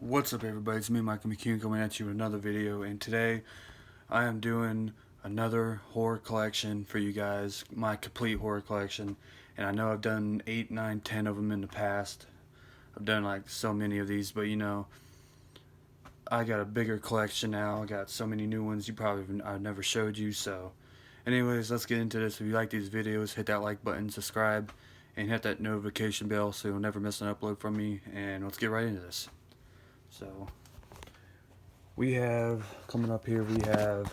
What's up, everybody? It's me, Michael McCune, coming at you with another video, and today I am doing another horror collection for you guys, my complete horror collection. And I know I've done 8, 9, 10 of them in the past. I've done like so many of these, but I got a bigger collection now. I got so many new ones I've never showed you. So anyways, let's get into this. If you like these videos, hit that like button, subscribe, and hit that notification bell so you'll never miss an upload from me. And let's get right into this. So we have, coming up here, we have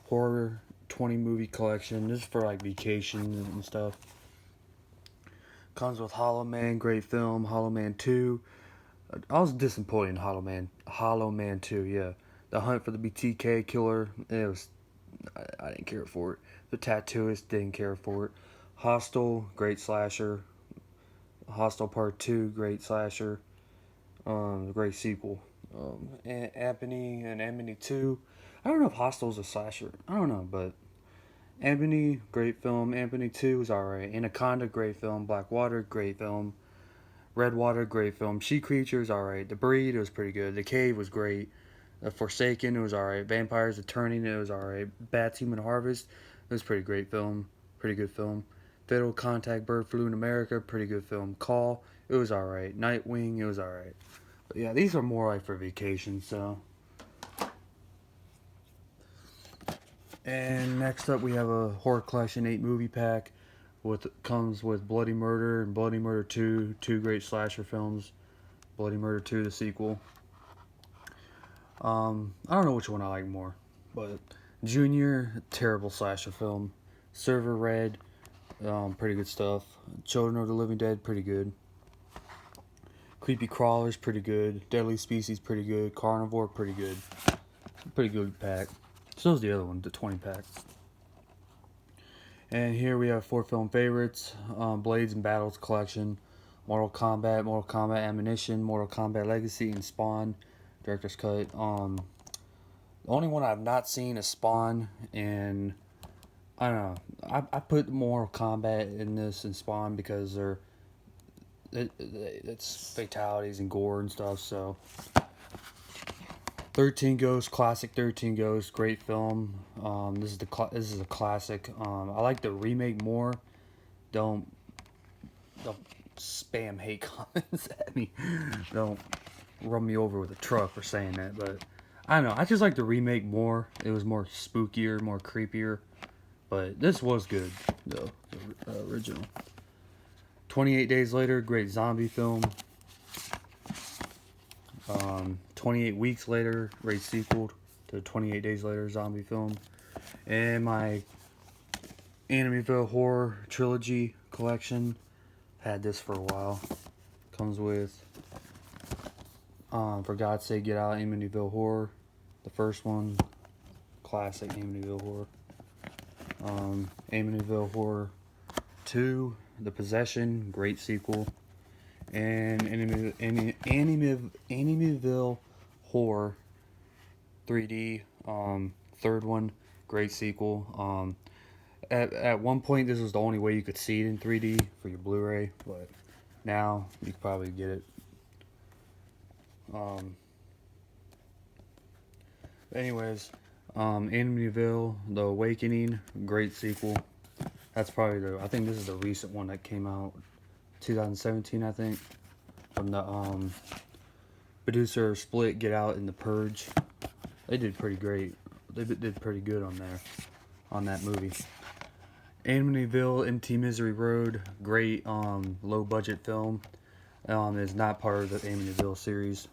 horror 20 movie collection. This is for like vacations and stuff. Comes with Hollow Man, great film. Hollow Man 2. I was disappointed in Hollow Man 2, yeah. The Hunt for the BTK Killer, I didn't care for it. The Tattooist, didn't care for it. Hostel, great slasher. Hostel Part 2, great slasher. Great sequel. Ebony and Ebony 2. I don't know if Hostel's a slasher. I don't know, but Ebony, great film. Ebony 2 is alright. Anaconda, great film. Blackwater, great film. Redwater, great film. She Creatures, alright. The Breed, it was pretty good. The Cave was great. The Forsaken, it was alright. Vampires, The Turning, it was alright. Bats, Human Harvest, it was pretty great film. Pretty good film. Fatal Contact, Bird Flu in America, pretty good film. Call, it was alright. Nightwing, it was alright. But yeah, these are more like for vacation, so. And next up, we have a horror collection 8 movie pack. Comes with Bloody Murder and Bloody Murder 2, two great slasher films. Bloody Murder 2, the sequel. I don't know which one I like more, but Junior, terrible slasher film. Server Red, pretty good stuff. Children of the Living Dead, pretty good. Creepy Crawlers, pretty good. Deadly Species, pretty good. Carnivore, pretty good. Pretty good pack. So's the other one, the 20 pack. And here we have 4 film favorites. Blades and Battles collection. Mortal Kombat Ammunition, Mortal Kombat Legacy, and Spawn Director's Cut. The only one I've not seen is Spawn, and I don't know. I put Mortal Kombat in this and Spawn because it's fatalities and gore and stuff. So 13 Ghosts, classic 13 Ghosts, great film. This is a classic. I like the remake more. Don't spam hate comments at me. Don't run me over with a truck for saying that, but I don't know. I just like the remake more. It was more spookier, more creepier. But this was good, though, the original. 28 Days Later, great zombie film. 28 Weeks Later, great sequel to 28 Days Later zombie film. And my Amityville Horror Trilogy collection. Had this for a while. Comes with For God's Sake, Get Out, Amityville Horror. The first one, classic Amityville Horror. Amityville Horror 2, The Possession, great sequel. And Amityville Horror 3D, third one, great sequel. At one point, this was the only way you could see it in 3D for your Blu-ray, but now you can probably get it. Anyways, Amityville: The Awakening, great sequel. That's probably I think this is the recent one that came out, 2017, I think, from the producer Split, Get Out, and The Purge. They did pretty great. They did pretty good on that movie. Amityville: Empty Misery Road, great low budget film. It's not part of the Amityville series.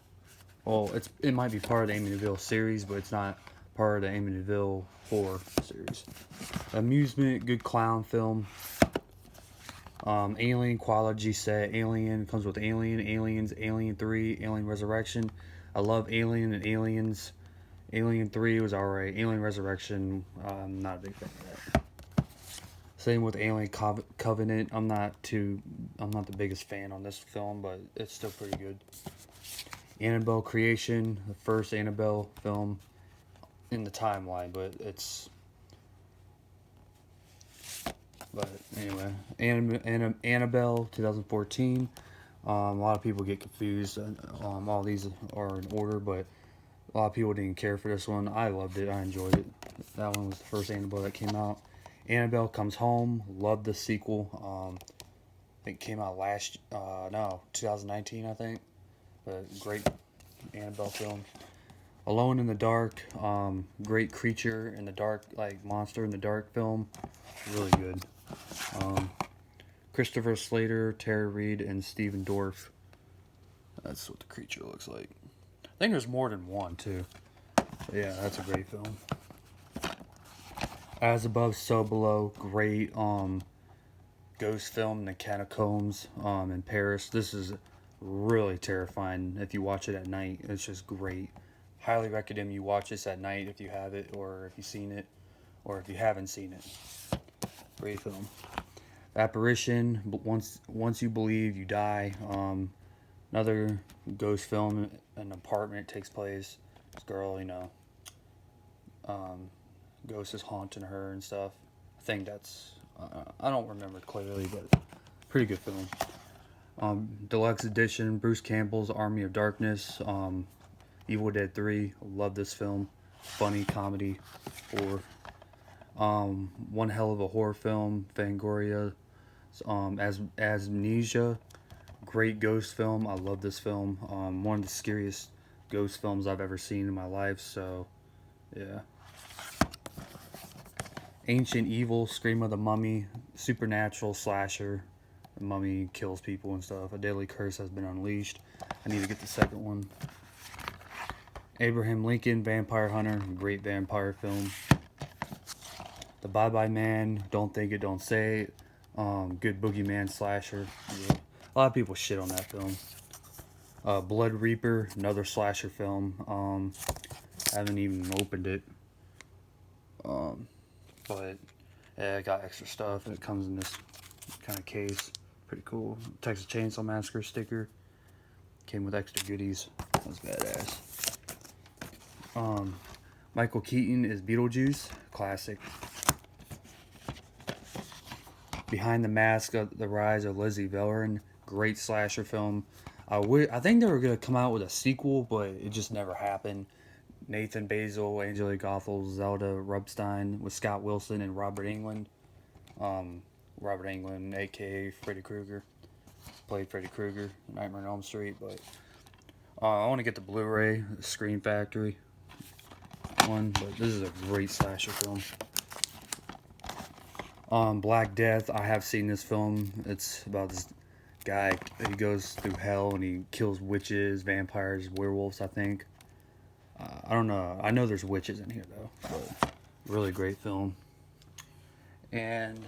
Well, it might be part of the Amityville series, but it's not part of the Amityville horror series. Amusement, good clown film. Alien quality set. Alien comes with Alien, Aliens, Alien 3, Alien Resurrection. I love Alien and Aliens. Alien 3 was alright. Alien Resurrection, I'm not a big fan of that. Same with Alien Covenant. I'm not the biggest fan on this film, but it's still pretty good. Annabelle Creation, the first Annabelle film in the timeline, but anyway, Annabelle 2014. A lot of people get confused. All these are in order, but a lot of people didn't care for this one. I loved it. I enjoyed it. That one was the first Annabelle that came out. Annabelle Comes Home. Loved the sequel. I think it came out no, 2019, I think. But great Annabelle film. Alone in the Dark. Great creature in the dark, like monster in the dark film. Really good. Um, Christopher Slater, Tara Reid, and Stephen Dorff. That's what the creature looks like. I think there's more than one too. But yeah, that's a great film. As Above, So Below. Great ghost film in the catacombs in Paris. This is really terrifying if you watch it at night. It's just great. Highly recommend you watch this at night if you have it, or if you've seen it, or if you haven't seen it. Great film. Apparition. But once you believe, you die. Another ghost film. An apartment takes place. This girl, ghost is haunting her and stuff. I think that's. I don't remember clearly, but pretty good film. Deluxe edition. Bruce Campbell's Army of Darkness. Evil Dead 3. Love this film. Funny comedy. Or one hell of a horror film. Fangoria. As Amnesia. Great ghost film. I love this film. One of the scariest ghost films I've ever seen in my life. So, yeah. Ancient Evil, Scream of the Mummy, supernatural slasher. The mummy kills people and stuff. A deadly curse has been unleashed. I need to get the second one. Abraham Lincoln, Vampire Hunter, great vampire film. The Bye Bye Man, Don't Think It, Don't Say It. Good boogeyman slasher. Yeah. A lot of people shit on that film. Blood Reaper, another slasher film. Haven't even opened it. But yeah, it got extra stuff. It comes in this kind of case. Pretty cool. Texas Chainsaw Massacre sticker. Came with extra goodies. That was badass. Michael Keaton is Beetlejuice. Classic. Behind the Mask, The Rise of Lizzie Velen. Great slasher film. I think they were going to come out with a sequel, but it just never happened. Nathan Basil, Angelique Gothel, Zelda Rubinstein with Scott Wilson and Robert Englund. Robert Englund, a.k.a. Freddy Krueger. Played Freddy Krueger, Nightmare on Elm Street. But I want to get the Blu-ray, the Scream Factory one. But this is a great slasher film. Black Death, I have seen this film. It's about this guy. He goes through hell and he kills witches, vampires, werewolves, I think. I don't know. I know there's witches in here, though. But really great film. And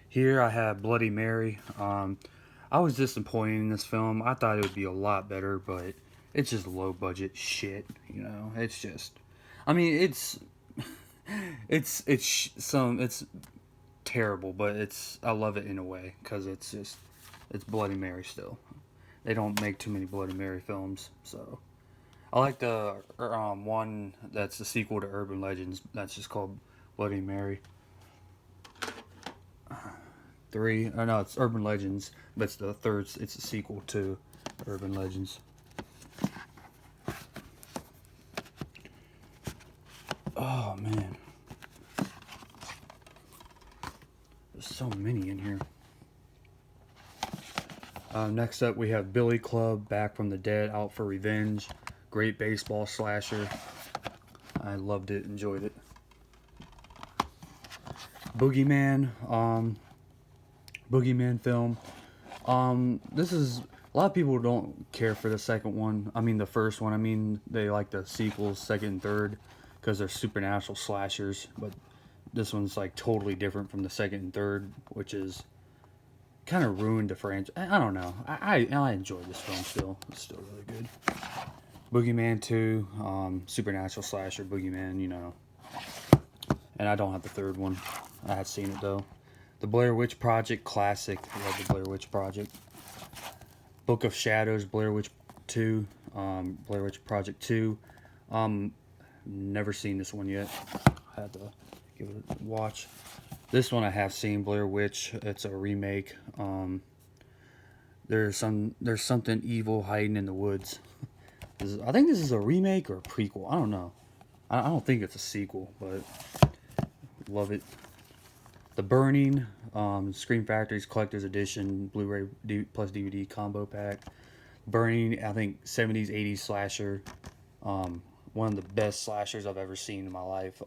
here I have Bloody Mary. I was disappointed in this film. I thought it would be a lot better, but it's just low budget shit. It's just. I mean, it's terrible, but I love it in a way because it's Bloody Mary still. They don't make too many Bloody Mary films, so I like the one that's the sequel to Urban Legends. That's just called Bloody Mary 3. Oh no, it's Urban Legends, but it's the third. It's a sequel to Urban Legends. Oh man, there's so many in here. Next up, we have Billy Club, Back from the Dead, Out for Revenge. Great baseball slasher. I loved it, enjoyed it. Boogeyman, Boogeyman film. This is a lot of people don't care for the second one. I mean, the first one. I mean, they like the sequels, second and third, because they're supernatural slashers. But this one's like totally different from the second and third, which is kind of ruined the franchise. I don't know. I enjoy this film still. It's still really good. Boogeyman 2, supernatural slasher, Boogeyman, And I don't have the third one. I have seen it though. The Blair Witch Project, classic. I love the Blair Witch Project. Book of Shadows, Blair Witch 2, Blair Witch Project 2. Never seen this one yet. I had to give it a watch. This one I have seen, Blair Witch. It's a remake. there's something evil hiding in the woods. I think this is a remake or a prequel. I don't know. I don't think it's a sequel, but love it. The Burning, Scream Factory's Collector's Edition, Blu-ray plus DVD combo pack. Burning, I think 70s, 80s slasher. One of the best slashers I've ever seen in my life.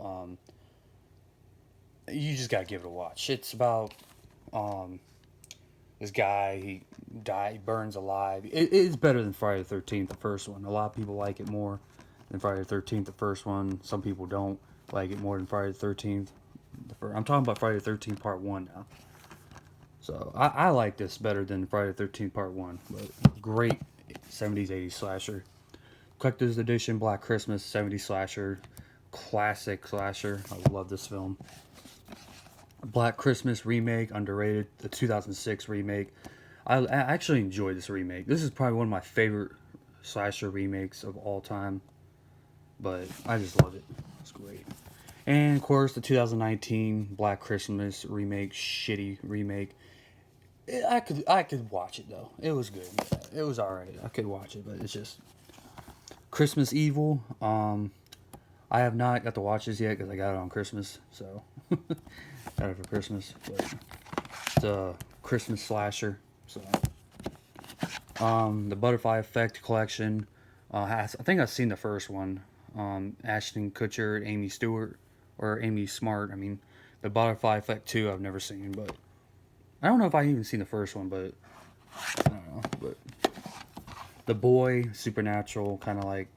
You just gotta give it a watch. It's about this guy. He burns alive. It's better than Friday the 13th, the first one. A lot of people like it more than Friday the 13th, the first one. Some people don't like it more than Friday the 13th. I'm talking about Friday the 13th Part 1 now. So I like this better than Friday the 13th Part 1. But great 70s, 80s slasher. Collector's Edition, Black Christmas, 70s slasher. Classic slasher. I love this film. Black Christmas remake, underrated. The 2006 remake. I actually enjoyed this remake. This is probably one of my favorite slasher remakes of all time. But I just love it. It's great. And of course, the 2019 Black Christmas remake, shitty remake. I could watch it though. It was good. It was alright. I could watch it, but it's just Christmas Evil. I have not got to watch this yet because I got it on Christmas, so got it for Christmas. But it's a Christmas slasher. So, the Butterfly Effect collection. I think I've seen the first one. Ashton Kutcher, Amy Stewart, or Amy Smart. I mean, the Butterfly Effect 2 I've never seen, but I don't know if I even seen the first one, but I don't know. But The Boy, Supernatural, kind of like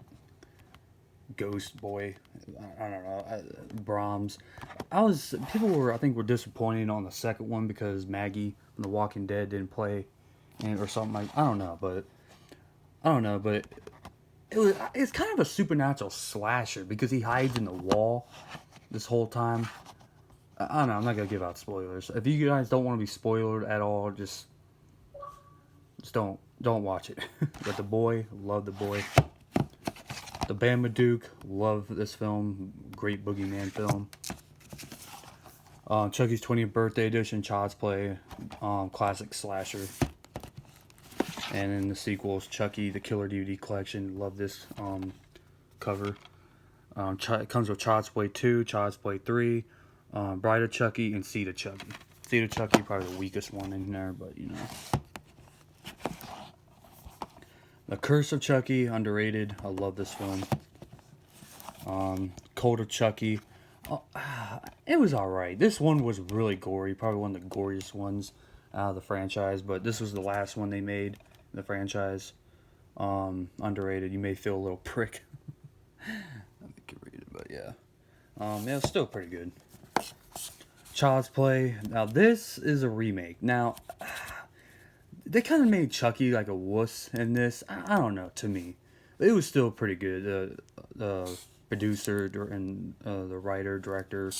Ghost Boy. I don't know. Brahms. People were, I think, were disappointed on the second one because Maggie from The Walking Dead didn't play, or something like. I don't know, but it's kind of a supernatural slasher because he hides in the wall this whole time. I don't know. I'm not gonna give out spoilers. If you guys don't want to be spoiled at all, just don't watch it. But The Boy, love The Boy. The Babadook, love this film. Great boogeyman film. Chucky's 20th birthday edition, Child's Play, classic slasher. And then the sequels, Chucky, the Killer DVD collection. Love this cover. It comes with Child's Play 2, Child's Play 3, Bride of Chucky, and Seed of Chucky. Seed of Chucky, probably the weakest one in there, but you know. The Curse of Chucky, underrated. I love this film. Cult of Chucky. It was alright. This one was really gory. Probably one of the goriest ones out of the franchise. But this was the last one they made in the franchise. Underrated. You may feel a little prick. Let me read it, but yeah. Yeah, it's still pretty good. Child's Play. Now, this is a remake. Now, they kind of made Chucky like a wuss in this. I don't know, to me. It was still pretty good. The producer and the writer, director,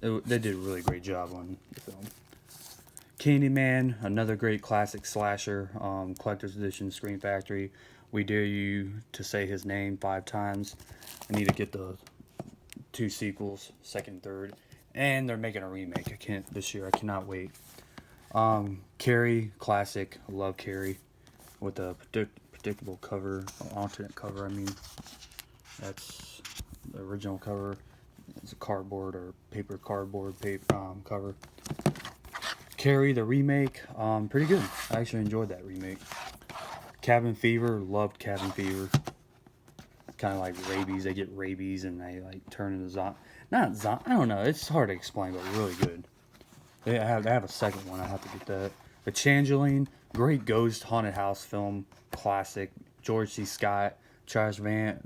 they did a really great job on the film. Candyman, another great classic slasher, collector's edition, Scream Factory. We dare you to say his name 5 times. I need to get the 2 sequels, second and third. And they're making a remake. This year. I cannot wait. Carrie, classic. I love Carrie. With a predictable cover, alternate cover, I mean. That's the original cover. It's a cardboard or cardboard cover. Carrie, the remake, pretty good. I actually enjoyed that remake. Cabin Fever, loved Cabin Fever. Kind of like rabies. They get rabies and they like turn into zombie. Not zombie. I don't know. It's hard to explain, but really good. They have a second one. I have to get that. The Changeling, great ghost haunted house film, classic. George C. Scott, Trish Van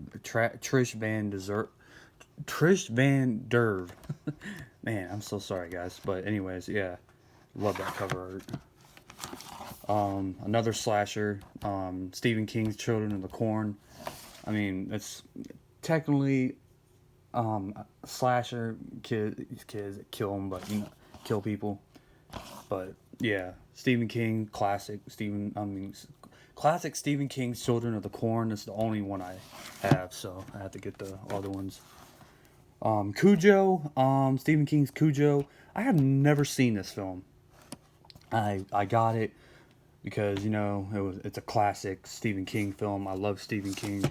Derve. Man, I'm so sorry, guys. But anyways, yeah, love that cover art. Another slasher, Stephen King's Children of the Corn. I mean, it's technically slasher. Kids kill them, but you know, kill people. But yeah, Stephen King, classic Stephen King's Children of the Corn. It's the only one I have, so I have to get the other ones. Cujo, Stephen King's Cujo. I have never seen this film. I got it. because you know it's a classic Stephen King film. I love Stephen King,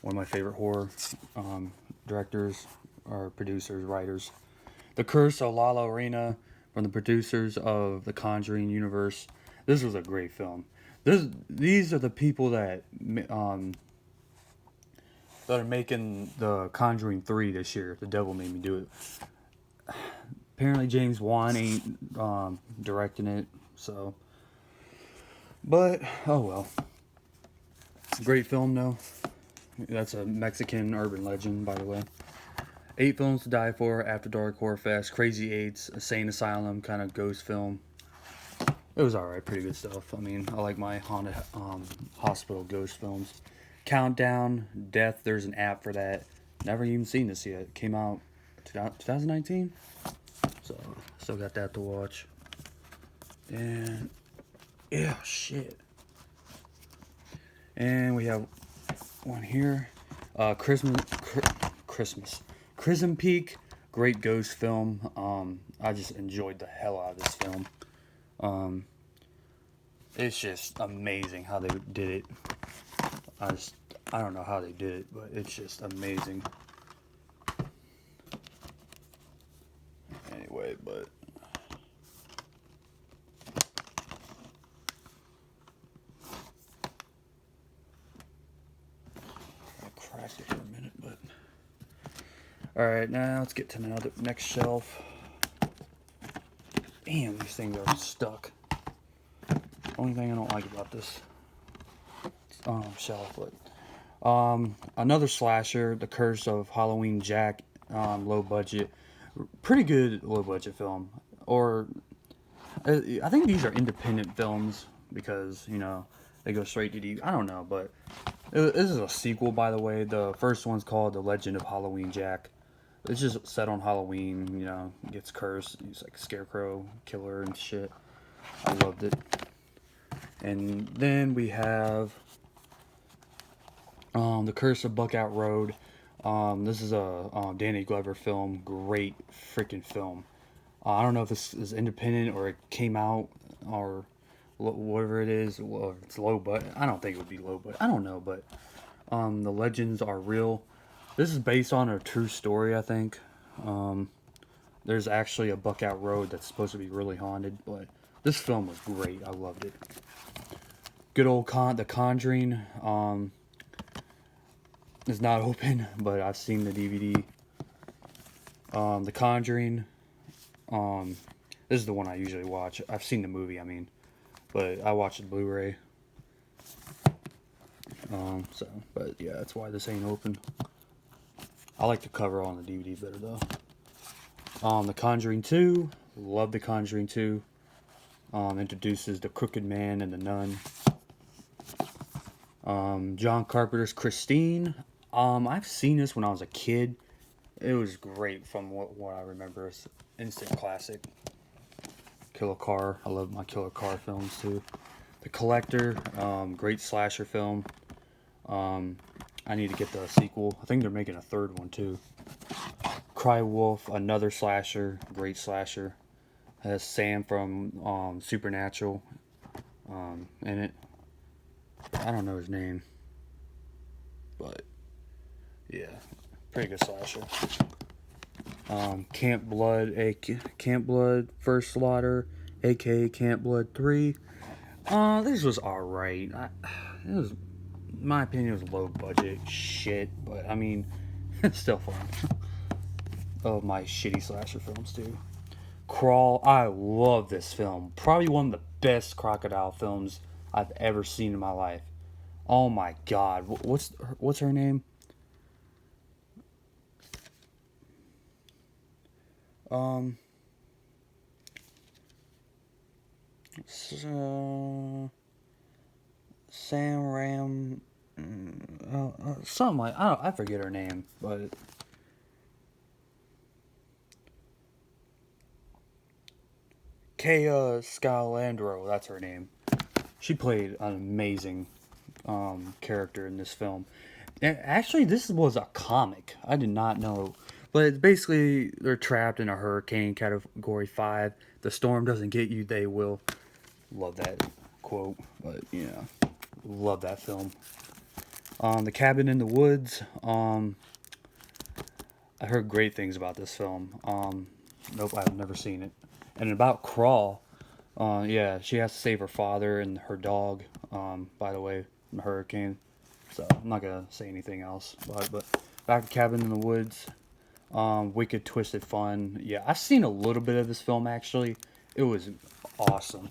one of my favorite horror directors or producers, writers. The Curse of La Llorona from the producers of the Conjuring universe. This was a great film. These are the people that are making the Conjuring 3 this year. The Devil Made Me Do It. Apparently James Wan ain't directing it, so. But oh well. Great film though. That's a Mexican urban legend, by the way. 8 Films to Die For, After Dark Horror Fest, Crazy Eights, Insane Asylum kind of ghost film. It was alright, pretty good stuff. I mean, I like my haunted hospital ghost films. Countdown, Death, there's an app for that. Never even seen this yet. It came out 2019, so still got that to watch. And yeah, shit. And we have one here, Christmas. Crimson Peak, great ghost film. I just enjoyed the hell out of this film. It's just amazing how they did it. I don't know how they did it, but it's just amazing. Anyway, but I cracked it for a minute, but all right, now let's get to the next shelf. Damn, these things are stuck. Only thing I don't like about this shelf, but another slasher, The Curse of Halloween Jack, low budget, pretty good low budget film. Or I think these are independent films because you know they go straight to DVD. I don't know, but this is a sequel, by the way. The first one's called The Legend of Halloween Jack. It's just set on Halloween, you know, gets cursed. He's like a scarecrow killer and shit. I loved it. And then we have The Curse of Buckout Road. This is a Danny Glover film. Great freaking film. I don't know if this is independent or it came out or whatever it is. Or it's low, but I don't think it would be low, but I don't know. But the legends are real. This is based on a true story, I think. There's actually a Buckout Road that's supposed to be really haunted, but this film was great. I loved it. Good old The Conjuring. Is not open, but I've seen the DVD. The Conjuring. This is the one I usually watch. I've seen the movie, I mean, but I watched the Blu-ray. But yeah, that's why this ain't open. I like the cover on the DVD better though. The Conjuring 2. Love The Conjuring 2. Introduces the Crooked Man and the Nun. John Carpenter's Christine. I've seen this when I was a kid. It was great from what I remember. It's instant classic. Killer Car. I love my Killer Car films too. The Collector. Great slasher film. I need to get the sequel. I think they're making a third one too. Cry Wolf. Another slasher. Great slasher. Has Sam from Supernatural in it. I don't know his name, but yeah, pretty good slasher. Camp Blood, Camp Blood First Slaughter, aka Camp Blood 3. This was alright. It was, in my opinion, it was low budget shit, but I mean, it's still fun. Oh, my shitty slasher films too. Crawl, I love this film. Probably one of the best crocodile films I've ever seen in my life. Oh my god, what's her name? Sam Ram, something like I forget her name, but Kea Scalandro, that's her name. She played an amazing character in this film. And actually, this was a comic. I did not know. But it's basically, they're trapped in a hurricane, category 5. The storm doesn't get you, they will. Love that. quote, but love that film. The Cabin in the Woods. I heard great things about this film. Nope, I've never seen it. And about Crawl, yeah, she has to save her father and her dog. By the way, from a hurricane. So I'm not gonna say anything else. But back to Cabin in the Woods. Wicked Twisted Fun. Yeah, I've seen a little bit of this film actually. It was awesome.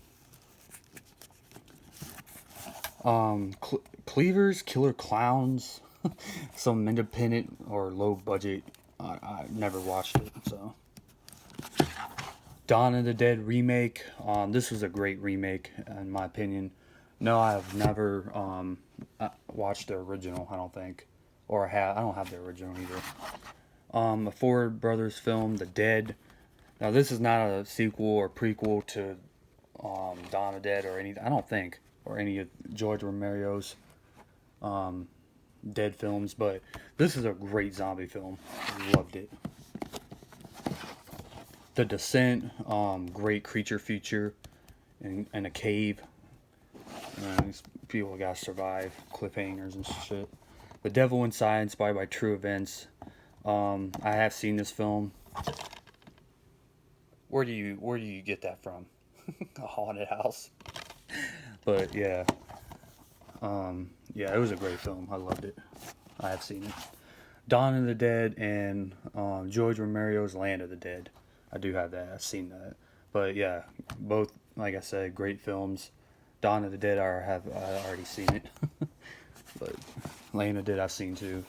Cleavers, Killer Clowns, some independent or low budget. I never watched it, so. Dawn of the Dead remake. This was a great remake in my opinion. No, I have never watched the original. I don't think, or I don't have the original either. A Ford Brothers film, The Dead. Now this is not a sequel or prequel to Dawn of the Dead or any. I don't think, or any of George Romero's Dead films, but this is a great zombie film. Loved it. The Descent, great creature feature in a cave. These people gotta survive cliffhangers and shit. The Devil Inside, inspired by true events. I have seen this film. Where do you get that from? A haunted house. But yeah. Yeah, it was a great film. I loved it. I have seen it. Dawn of the Dead and George Romero's Land of the Dead. I do have that. I've seen that. But yeah, both, like I said, great films. Dawn of the Dead, I already seen it. But Land of the Dead, I've seen too.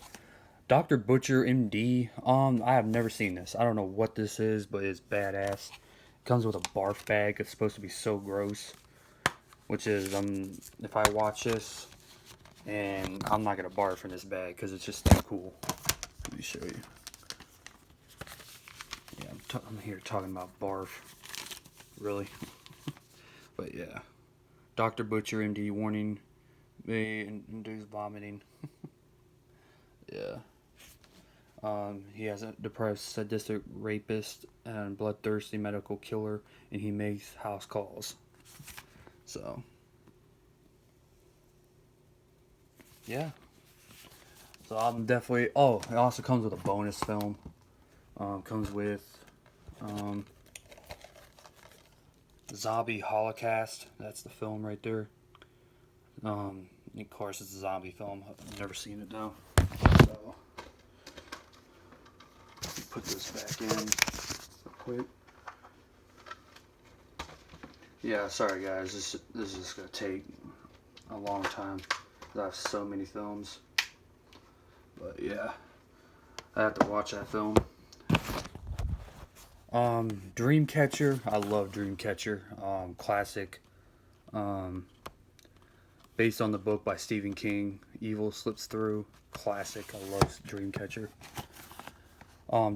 Dr. Butcher, MD. I have never seen this. I don't know what this is, but it's badass. It comes with a barf bag. It's supposed to be so gross. Which is, if I watch this, and I'm not gonna barf in this bag because it's just that cool. Let me show you. Yeah, I'm here talking about barf. Really. But yeah. Dr. Butcher, MD, warning, may induce vomiting. Yeah. He has a depressed, sadistic rapist and bloodthirsty medical killer, and he makes house calls. So, yeah. So I'm definitely. Oh, it also comes with a bonus film. Comes with Zombie Holocaust. That's the film right there. Of course, it's a zombie film. I've never seen it though. So, let me put this back in real quick. Yeah, sorry guys. This is just gonna take a long time. I have so many films. But yeah, I have to watch that film. Dreamcatcher. I love Dreamcatcher. Classic. Based on the book by Stephen King. Evil Slips Through. Classic. I love Dreamcatcher.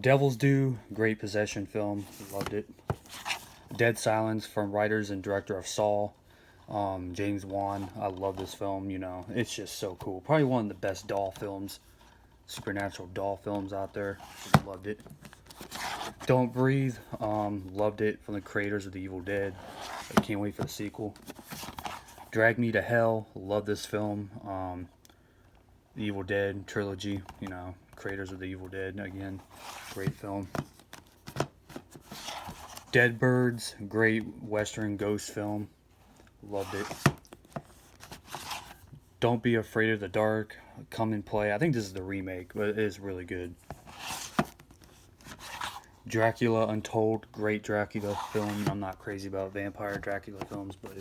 Devil's Due. Great possession film. Loved it. Dead Silence from writers and director of Saw. James Wan. I love this film. It's just so cool. Probably one of the best doll films. Supernatural doll films out there. Loved it. Don't Breathe. Loved it, from the creators of The Evil Dead. I can't wait for the sequel. Drag Me to Hell. Love this film. The Evil Dead trilogy. Creators of The Evil Dead. Again, great film. Dead Birds. Great Western ghost film. Loved it. Don't Be Afraid of the Dark. Come and Play. I think this is the remake, but it is really good. Dracula Untold. Great Dracula film. I'm not crazy about vampire Dracula films, but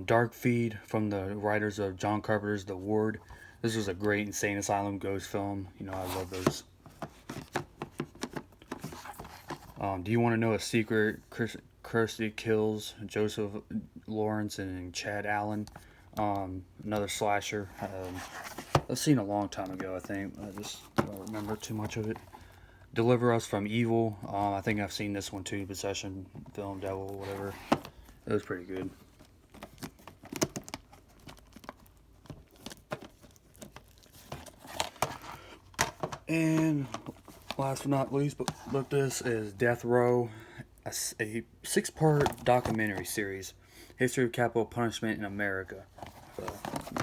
Dark Feed, from the writers of John Carpenter's The Ward. This was a great insane asylum ghost film. I love those. Do You Want to Know a Secret? Kirsty Kills, Joseph Lawrence and Chad Allen. Another slasher. I've seen a long time ago, I think. I just don't remember too much of it. Deliver Us from Evil. I think I've seen this one too. Possession film, Devil, whatever. It was pretty good. And last but not least, but this is Death Row, a a 6-part documentary series, History of Capital Punishment in America. So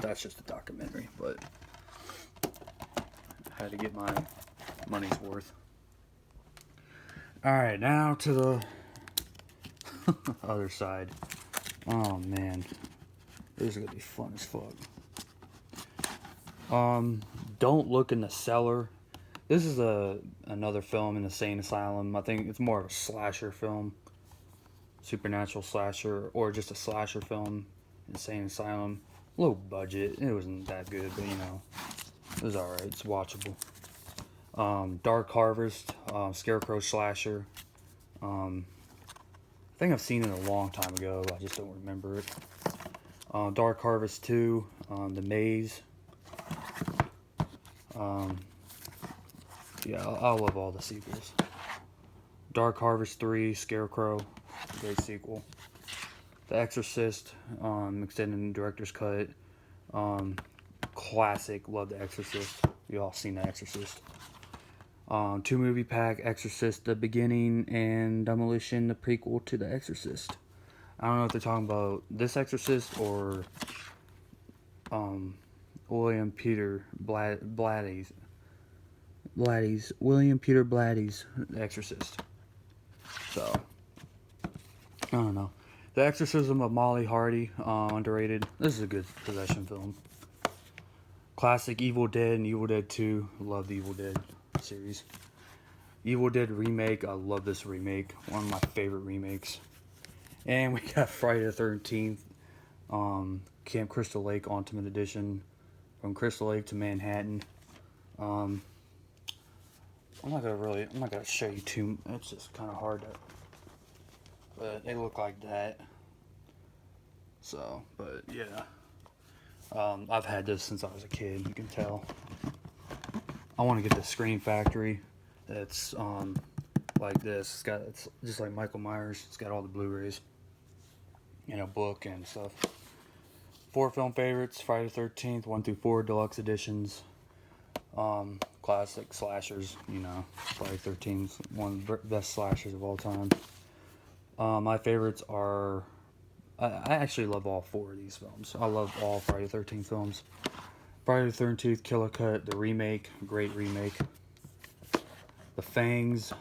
that's just a documentary, but I had to get my money's worth. Alright, now to the other side. Oh man, this is gonna be fun as fuck. Don't Look in the Cellar. This is another film in the Insane Asylum. I think it's more of a slasher film, supernatural slasher, or just a slasher film. Insane Asylum, low budget. It wasn't that good, but you know, it was alright. It's watchable. Dark Harvest, Scarecrow slasher. I think I've seen it a long time ago. I just don't remember it. Dark Harvest 2, The Maze. Yeah, I love all the sequels. Dark Harvest 3, Scarecrow, great sequel. The Exorcist, extended director's cut. Classic, love The Exorcist. You all seen The Exorcist. 2-movie pack, Exorcist, The Beginning, and Demolition, the prequel to The Exorcist. I don't know if they're talking about this Exorcist or William Peter Blatty's William Peter Blatty's The Exorcist. So I don't know. The Exorcism of Molly Hardy, underrated. This is a good possession film. Classic Evil Dead and Evil Dead 2. Love the Evil Dead series. Evil Dead remake. I love this remake. One of my favorite remakes. And we got Friday the 13th. Camp Crystal Lake Ultimate Edition. From Crystal Lake to Manhattan. I'm not gonna show you too. It's just kind of hard to. But they look like that. So, but yeah. I've had this since I was a kid. You can tell. I want to get the Scream Factory. It's like this. It's just like Michael Myers. It's got all the Blu-rays. You know, book and stuff. 4 film favorites: Friday the 13th, 1 through 4 deluxe editions. Classic slashers. You know, Friday the 13th, one of the best slashers of all time. My favorites are. I actually love all 4 of these films. I love all Friday the 13th films. Friday the 13th, Killer Cut, the remake, great remake. The Fangs,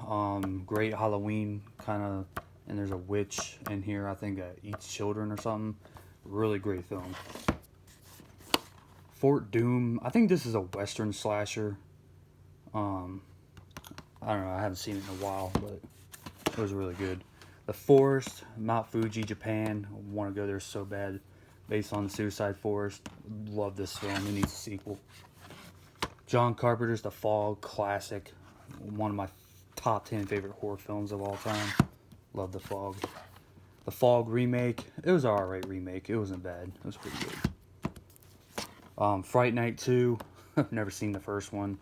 great Halloween kind of, and there's a witch in here, I think that eats children or something. Really great film. Fort Doom, I think this is a Western slasher. I don't know, I haven't seen it in a while, but it was really good. The Forest, Mount Fuji, Japan. I want to go there so bad. Based on the Suicide Forest. Love this film. It needs a sequel. John Carpenter's The Fog, classic. One of my top 10 favorite horror films of all time. Love The Fog. The Fog remake. It was an alright remake. It wasn't bad. It was pretty good. Fright Night 2. I've never seen the first one.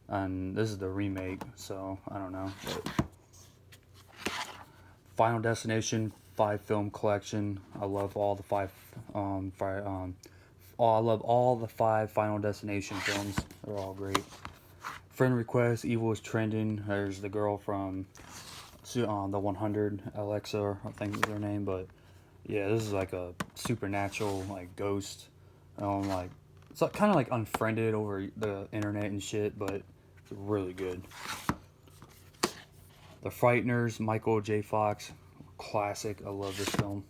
And this is the remake, so I don't know. But Final Destination 5 film collection. I love all the 5 I love all the 5 Final Destination films. They're all great. Friend Request, Evil is Trending. There's the girl from the 100, Alexa, I think is her name, but yeah, this is like a supernatural like ghost. Like it's like, kind of like Unfriended over the internet and shit, but it's really good. The Frighteners, Michael J. Fox, classic. I love this film.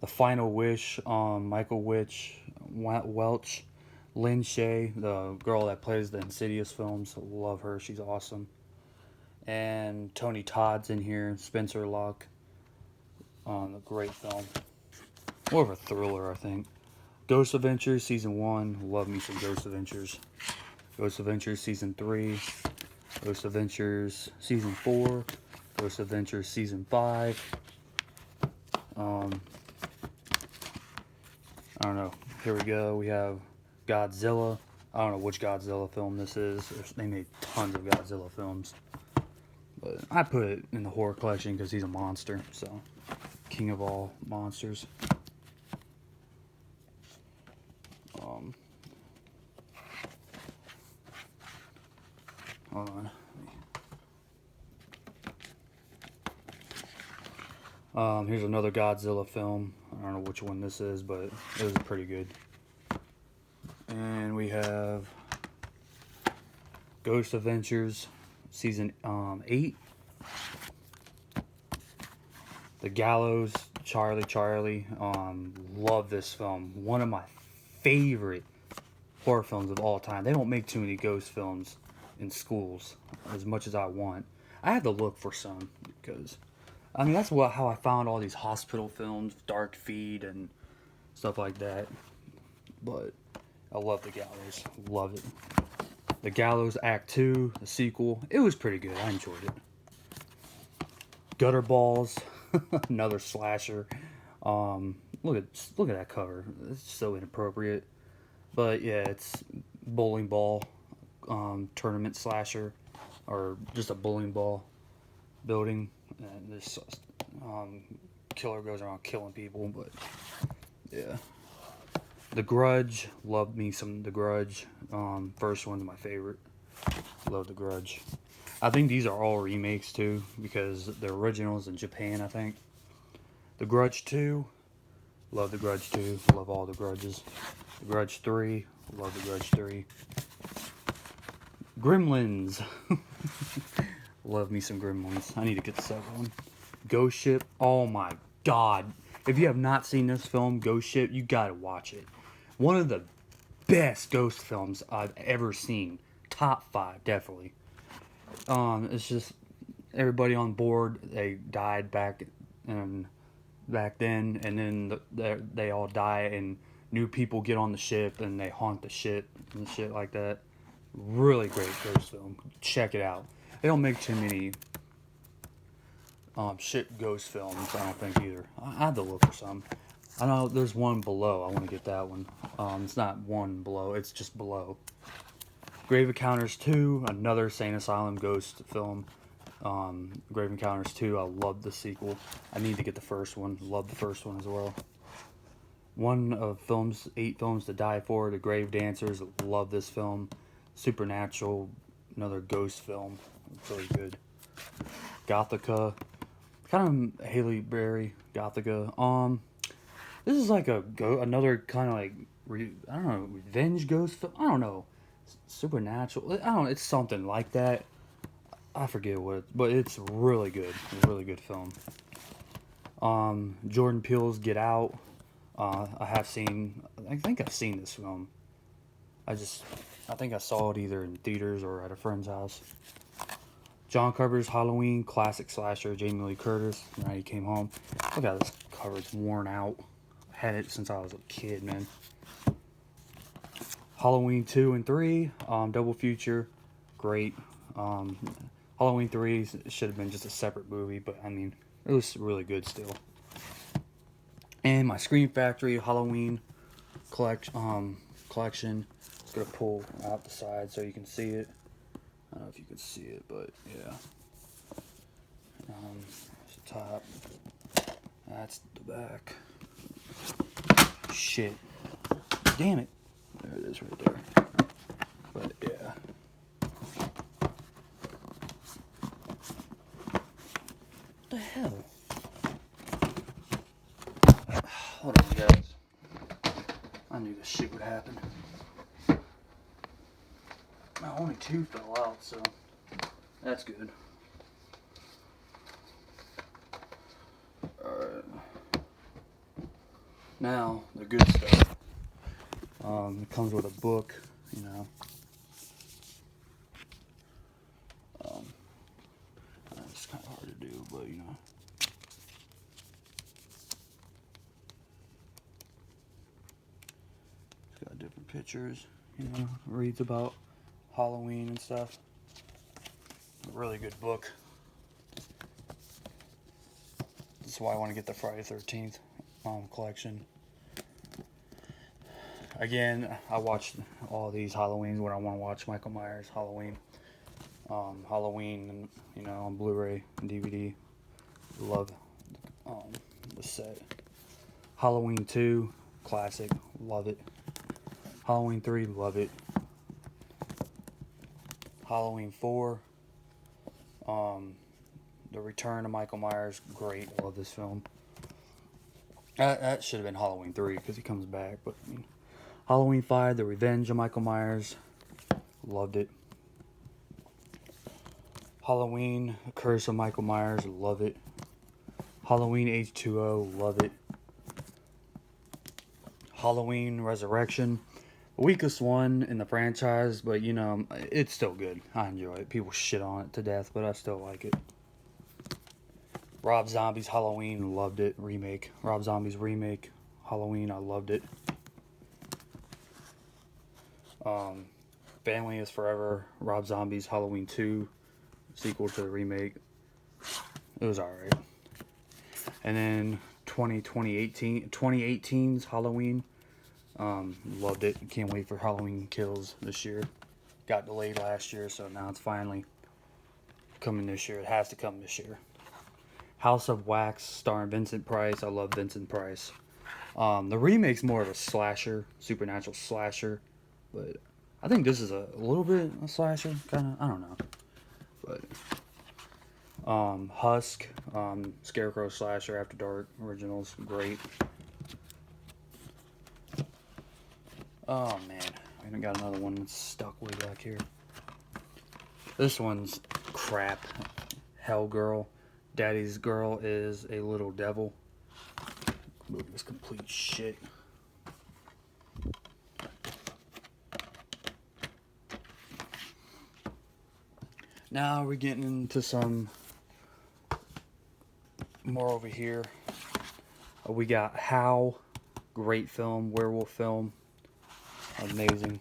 The Final Wish, Michael Welch, Lynn Shay, the girl that plays the Insidious films. Love her. She's awesome. And Tony Todd's in here. Spencer Locke. A great film. More of a thriller, I think. Ghost Adventures Season 1. Love me some Ghost Adventures. Ghost Adventures Season 3. Ghost Adventures Season 4. Ghost Adventures Season 5. I don't know. Here we go. We have Godzilla. I don't know which Godzilla film this is. They made tons of Godzilla films. But I put it in the horror collection because he's a monster. So, king of all monsters. Hold on. Here's another Godzilla film. I don't know which one this is, but it was pretty good. And we have Ghost Adventures season 8. The Gallows, Charlie. Love this film. One of my favorite horror films of all time. They don't make too many ghost films in schools as much as I want. I had to look for some because, I mean, that's how I found all these hospital films, Dark Feed and stuff like that. But I love The Gallows. Love it. The Gallows Act 2, the sequel. It was pretty good. I enjoyed it. Gutter Balls, another slasher. Look at that cover. It's so inappropriate. But yeah, it's bowling ball tournament slasher, or just a bowling ball building. And this killer goes around killing people. But yeah, The Grudge. Love me some The Grudge. First one's my favorite. Love The Grudge. I think these are all remakes too, because the original's in Japan, I think. The Grudge 2. Love The Grudge 2. Love all The Grudges. The Grudge 3. Love The Grudge 3. Gremlins. Love me some Gremlins. I need to get the second one. Ghost Ship. Oh my god. If you have not seen this film, Ghost Ship, you gotta watch it. One of the best ghost films I've ever seen. Top 5, definitely. It's just everybody on board. They died back then, and then they all die, and new people get on the ship, and they haunt the ship and shit like that. Really great ghost film. Check it out. They don't make too many ship ghost films, I don't think either. I had to look for some. I know there's one below. I want to get that one. It's not one below. It's just below. Grave Encounters 2, another Insane Asylum ghost film. Grave Encounters 2, I love the sequel. I need to get the first one. Love the first one as well. One of 8 films to die for, The Grave Dancers. Love this film. Supernatural, another ghost film. Really good. Gothica. Kind of Halle Berry, Gothica. This is like another kind of like, I don't know, revenge ghost film? I don't know. Supernatural. I don't know. It's something like that. I forget what, but it's really good. A really good film. Jordan Peele's Get Out. I think I've seen this film. I think I saw it either in theaters or at a friend's house. John Carpenter's Halloween, classic slasher, Jamie Lee Curtis. Now he came home. Look how this cover's worn out. Had it since I was a kid, man. Halloween 2 and 3, double feature, great. Halloween 3 should have been just a separate movie, but I mean, it was really good still. And my Scream Factory Halloween collection. Just gonna pull out the side so you can see it. I don't know if you can see it, but yeah. That's the top. That's the back. Shit. Damn it. There it is right there. But yeah. What the hell? Hold on, guys. I knew this shit would happen. Now, only 2 fell out, so that's good. Alright. Now, the good stuff. It comes with a book, you know. It's kind of hard to do, but you know. It's got different pictures, you know. Reads about Halloween and stuff. A really good book. That's why I want to get the Friday 13th collection. Again, I watched all these Halloweens when I want to watch Michael Myers Halloween. Halloween, you know, on Blu-ray and DVD. Love the set. Halloween 2, classic. Love it. Halloween 3, love it. Halloween 4, The Return of Michael Myers, great. Love this film. That should have been Halloween 3 because he comes back. But I mean, Halloween 5, The Revenge of Michael Myers. Loved it. Halloween, Curse of Michael Myers. Love it. Halloween H2O. Love it. Halloween Resurrection. Weakest one in the franchise, but you know, it's still good. I enjoy it. People shit on it to death, but I still like it. Rob Zombie's Halloween, loved it. Remake. Rob Zombie's remake, Halloween, I loved it. Family is Forever, Rob Zombie's Halloween 2, sequel to the remake. It was alright. And then 2018's Halloween, loved it. Can't wait for Halloween Kills this year. Got delayed last year, so now it's finally coming this year. It has to come this year. House of Wax, starring Vincent Price. I love Vincent Price. The remake's more of a slasher, supernatural slasher, but I think this is a little bit a slasher, kind of. I don't know, but Husk, Scarecrow slasher After Dark originals, great. Oh man, I got another one that's stuck way back here. This one's crap. Hell Girl. Daddy's Girl is a Little Devil. Movie was complete shit. Now we're getting into some more over here. We got How, great film, werewolf film, amazing.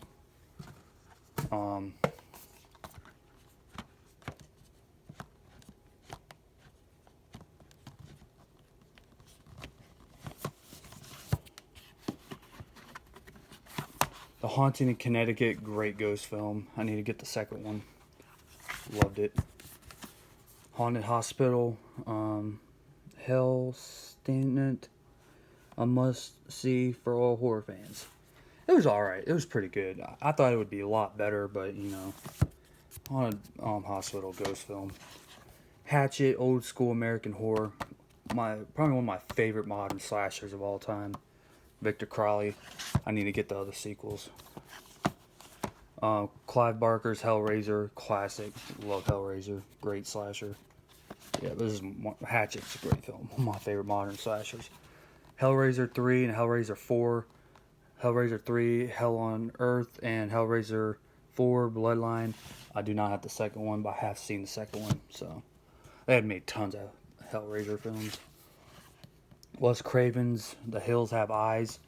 The Haunting in Connecticut, great ghost film. I need to get the second one. Loved it. Haunted Hospital, Hellstant, a must see for all horror fans. It was alright. It was pretty good. I thought it would be a lot better, but you know, Haunted Hospital ghost film. Hatchet, old school American horror. Probably one of my favorite modern slashers of all time. Victor Crowley. I need to get the other sequels. Clive Barker's Hellraiser, classic. Love Hellraiser, great slasher. Yeah, Hatchet's a great film. One of my favorite modern slashers. Hellraiser 3 and Hellraiser 4. Hellraiser 3, Hell on Earth, and Hellraiser 4, Bloodline. I do not have the second one, but I have seen the second one. So they had made tons of Hellraiser films. Wes Craven's The Hills Have Eyes.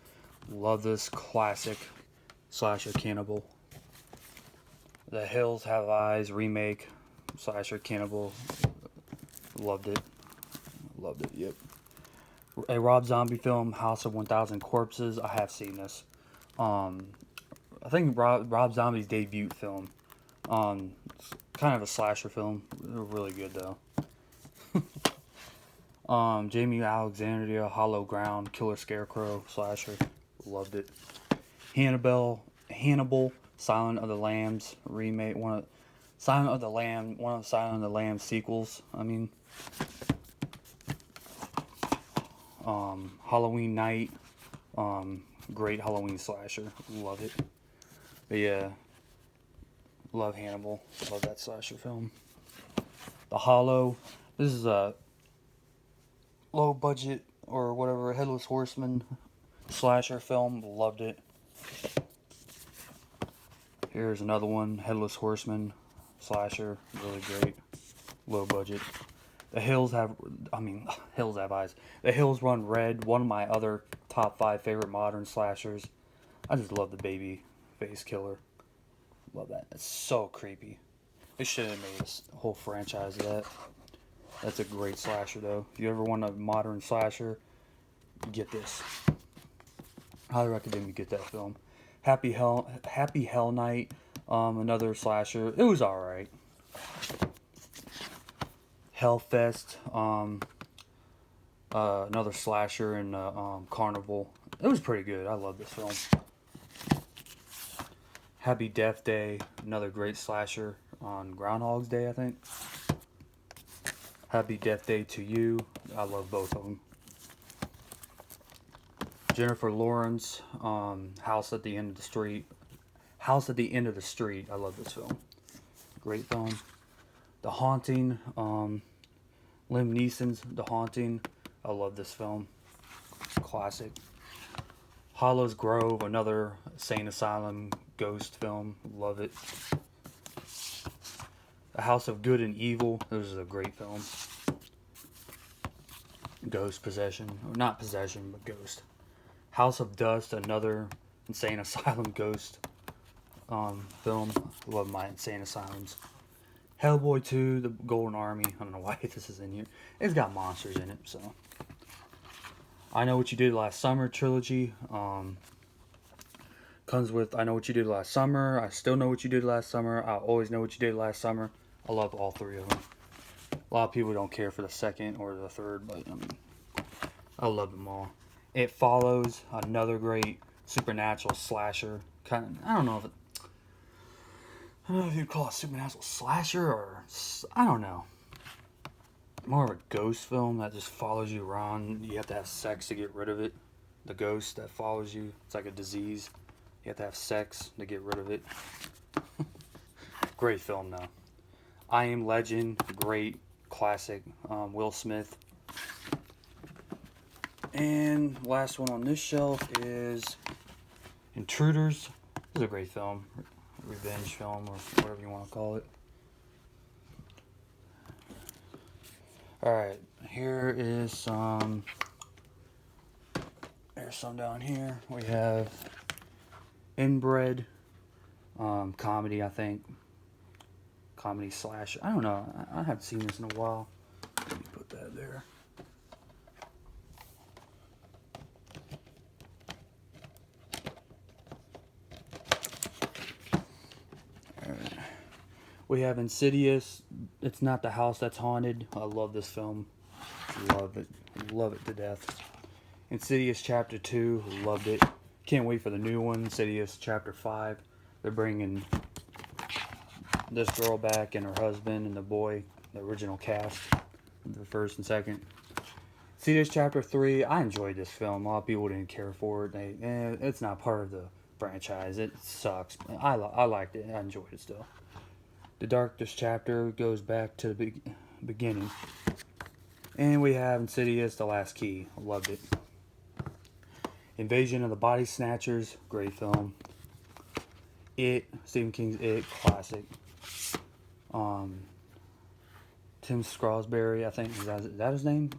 Love this classic slasher cannibal. The Hills Have Eyes remake, slasher cannibal. Loved it. Loved it, yep. A Rob Zombie film, House of 1000 Corpses. I have seen this. I think Rob Zombie's debut film. It's kind of a slasher film. Really good though. Jamie Alexandria, Hollow Ground, Killer Scarecrow, slasher. Loved it. Hannibal, Silent of the Lambs remake. One of the Silent of the Lambs sequels. I mean, Halloween Night, great Halloween slasher. Love it. But yeah, love Hannibal. Love that slasher film. The Hollow. This is a low budget or whatever Headless Horseman slasher film. Loved it. Here's another one, Headless Horseman slasher. Really great. Low budget. Hills Have Eyes. The Hills Run Red, one of my other top 5 favorite modern slashers. I just love the baby face killer. Love that. It's so creepy. They should have made a whole franchise of that. That's a great slasher though. If you ever want a modern slasher, get this. Highly recommend you get that film. Happy Hell Night, another slasher. It was alright. Hellfest, another slasher in Carnival. It was pretty good. I love this film. Happy Death Day, another great slasher on Groundhog's Day, I think. Happy Death Day to You. I love both of them. Jennifer Lawrence, House at the End of the Street. House at the End of the Street. I love this film. Great film. The Haunting. Liam Neeson's The Haunting. I love this film. Classic. Hollows Grove, another Insane Asylum ghost film. Love it. A House of Good and Evil. This is a great film. Ghost possession. Or not possession, but ghost. House of Dust, another Insane Asylum ghost film. Love my Insane Asylums. Hellboy 2, The Golden Army. I don't know why this is in here. It's got monsters in it, so. I Know What You Did Last Summer trilogy. Comes with I Know What You Did Last Summer. I Still Know What You Did Last Summer. I Always Know What You Did Last Summer. I love all three of them. A lot of people don't care for the second or the third, but I love them all. It Follows, another great supernatural slasher. I don't know if you'd call it supernatural slasher or I don't know. More of a ghost film that just follows you around. You have to have sex to get rid of it. The ghost that follows you, it's like a disease. You have to have sex to get rid of it. Great film though. I Am Legend, great classic. Will Smith. And last one on this shelf is Intruders. This is a great film. Revenge film or whatever you want to call it. Alright, here is some. There's some down here. We have Inbred. Comedy, I think. Comedy slash. I don't know. I haven't seen this in a while. Let me put that there. Alright. We have Insidious. It's Not the House That's Haunted. I love this film. Love it. Love it to death. Insidious Chapter 2. Loved it. Can't wait for the new one. Insidious Chapter 5. They're bringing this girl back and her husband and the boy. The original cast. The first and second. Insidious Chapter 3. I enjoyed this film. A lot of people didn't care for it. It's not part of the franchise. It sucks. I liked it. I enjoyed it still. The Darkest Chapter goes back to the beginning. And we have Insidious, The Last Key. I loved it. Invasion of the Body Snatchers. Great film. It. Stephen King's It. Classic. Tim Screwsbury, I think. Is that his name?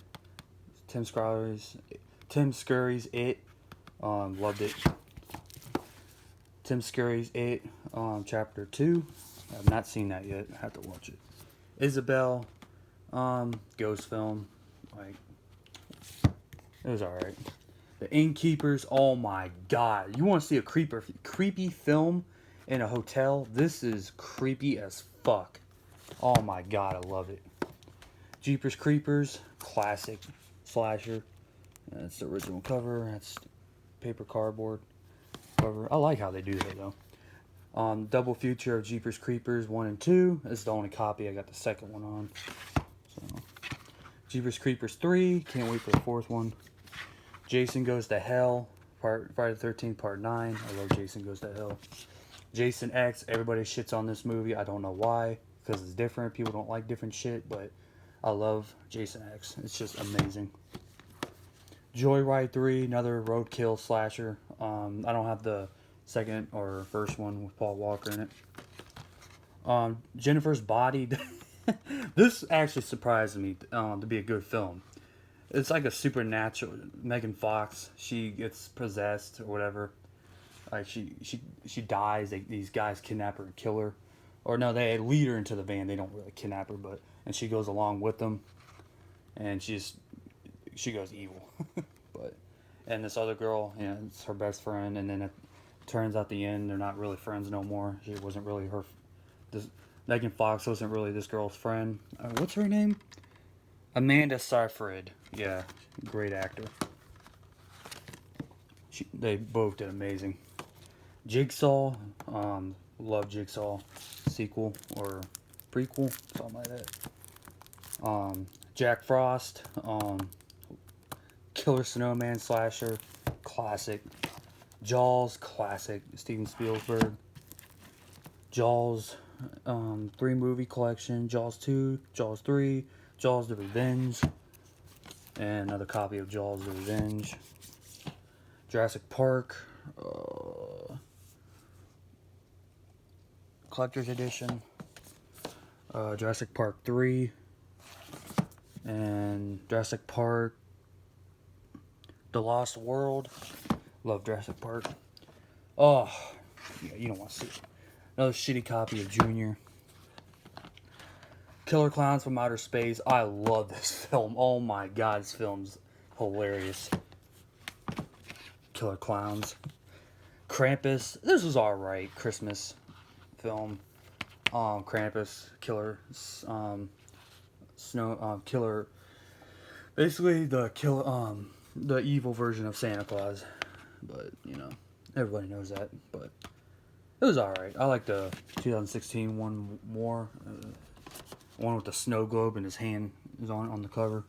Tim Scurry's It. Loved it. Tim Scurry's It. Chapter 2. I've not seen that yet. I have to watch it. Isabel. Ghost film. Like, it was alright. The Innkeepers. Oh my god. You want to see a creepy film in a hotel? This is creepy as fuck. Oh my god, I love it. Jeepers Creepers. Classic slasher. That's the original cover. That's paper cardboard cover. I like how they do that though. Double feature of Jeepers Creepers 1 and 2. This is the only copy. I got the second one on. So, Jeepers Creepers 3. Can't wait for the fourth one. Jason Goes to Hell. Friday the 13th Part 9. I love Jason Goes to Hell. Jason X. Everybody shits on this movie. I don't know why. Because it's different. People don't like different shit. But I love Jason X. It's just amazing. Joyride 3. Another roadkill slasher. I don't have the second or first one with Paul Walker in it. Jennifer's Body. This actually surprised me to be a good film. It's like a supernatural. Megan Fox, she gets possessed or whatever. Like she dies. These guys kidnap her and kill her, or no, they lead her into the van. They don't really kidnap her, and she goes along with them, and she goes evil. And this other girl, it's her best friend, and then it turns out the end they're not really friends no more. She wasn't really Megan Fox wasn't really this girl's friend. What's her name? Amanda Seyfried. Yeah, great actor. They both did amazing. Jigsaw. Love Jigsaw. Sequel or prequel, something like that. Jack Frost. Killer Snowman slasher. classic. Jaws, classic. Steven Spielberg. Jaws, 3 movie collection. Jaws 2, Jaws 3, Jaws the Revenge, and another copy of Jaws the Revenge. Jurassic Park, collector's edition. Jurassic Park 3, and Jurassic Park The Lost World. Love Jurassic Park. Oh, yeah, you don't want to see it. Another shitty copy of Junior. Killer Clowns from Outer Space. I love this film. Oh my god, this film's hilarious. Killer Clowns. Krampus. This was alright. Christmas film. Krampus. Killer. Killer. Basically the evil version of Santa Claus. But, you know, everybody knows that. But it was alright. I like the 2016 one more. One with the snow globe and his hand is on the cover.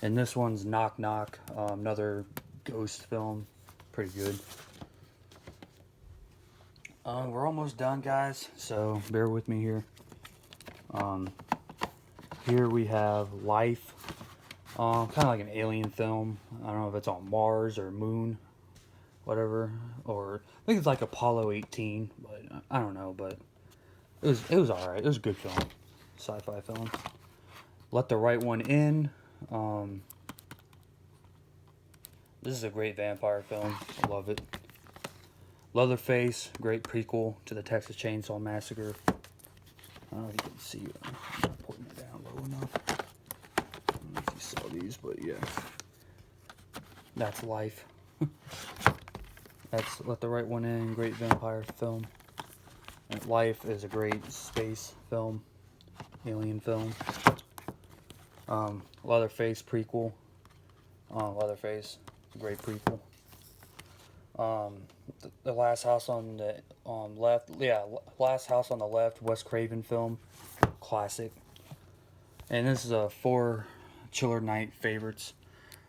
And this one's Knock Knock. Another ghost film. Pretty good. We're almost done, guys. So bear with me here. Here we have Life. Kind of like an alien film. I don't know if it's on Mars or Moon. Whatever. Or I think it's like Apollo 18. But I don't know. But it was alright. It was a good film. Sci-fi film. Let the Right One In. This is a great vampire film. I love it. Leatherface, great prequel to the Texas Chainsaw Massacre. I don't know if you can see it. I'm putting it down low enough. I don't know if you saw these, but yeah. That's Life. That's Let the Right One In, great vampire film. And Life is a great space film. Alien film. Leatherface prequel. Leatherface, great prequel. The Last House on the left. Yeah, Last House on the Left. Wes Craven film, classic. And this is a 4 Chiller Night favorites.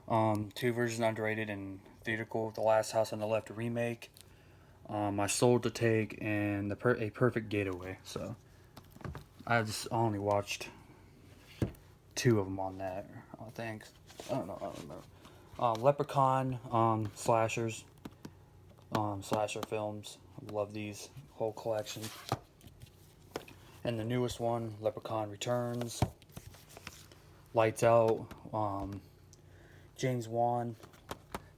2 versions underrated and theatrical. The Last House on the Left remake. My Soul to Take and A Perfect Getaway. So I only watched 2 of them on that. I think. I don't know. Leprechaun, slashers, slasher films. Love these whole collection. And the newest one, Leprechaun Returns. Lights Out. James Wan.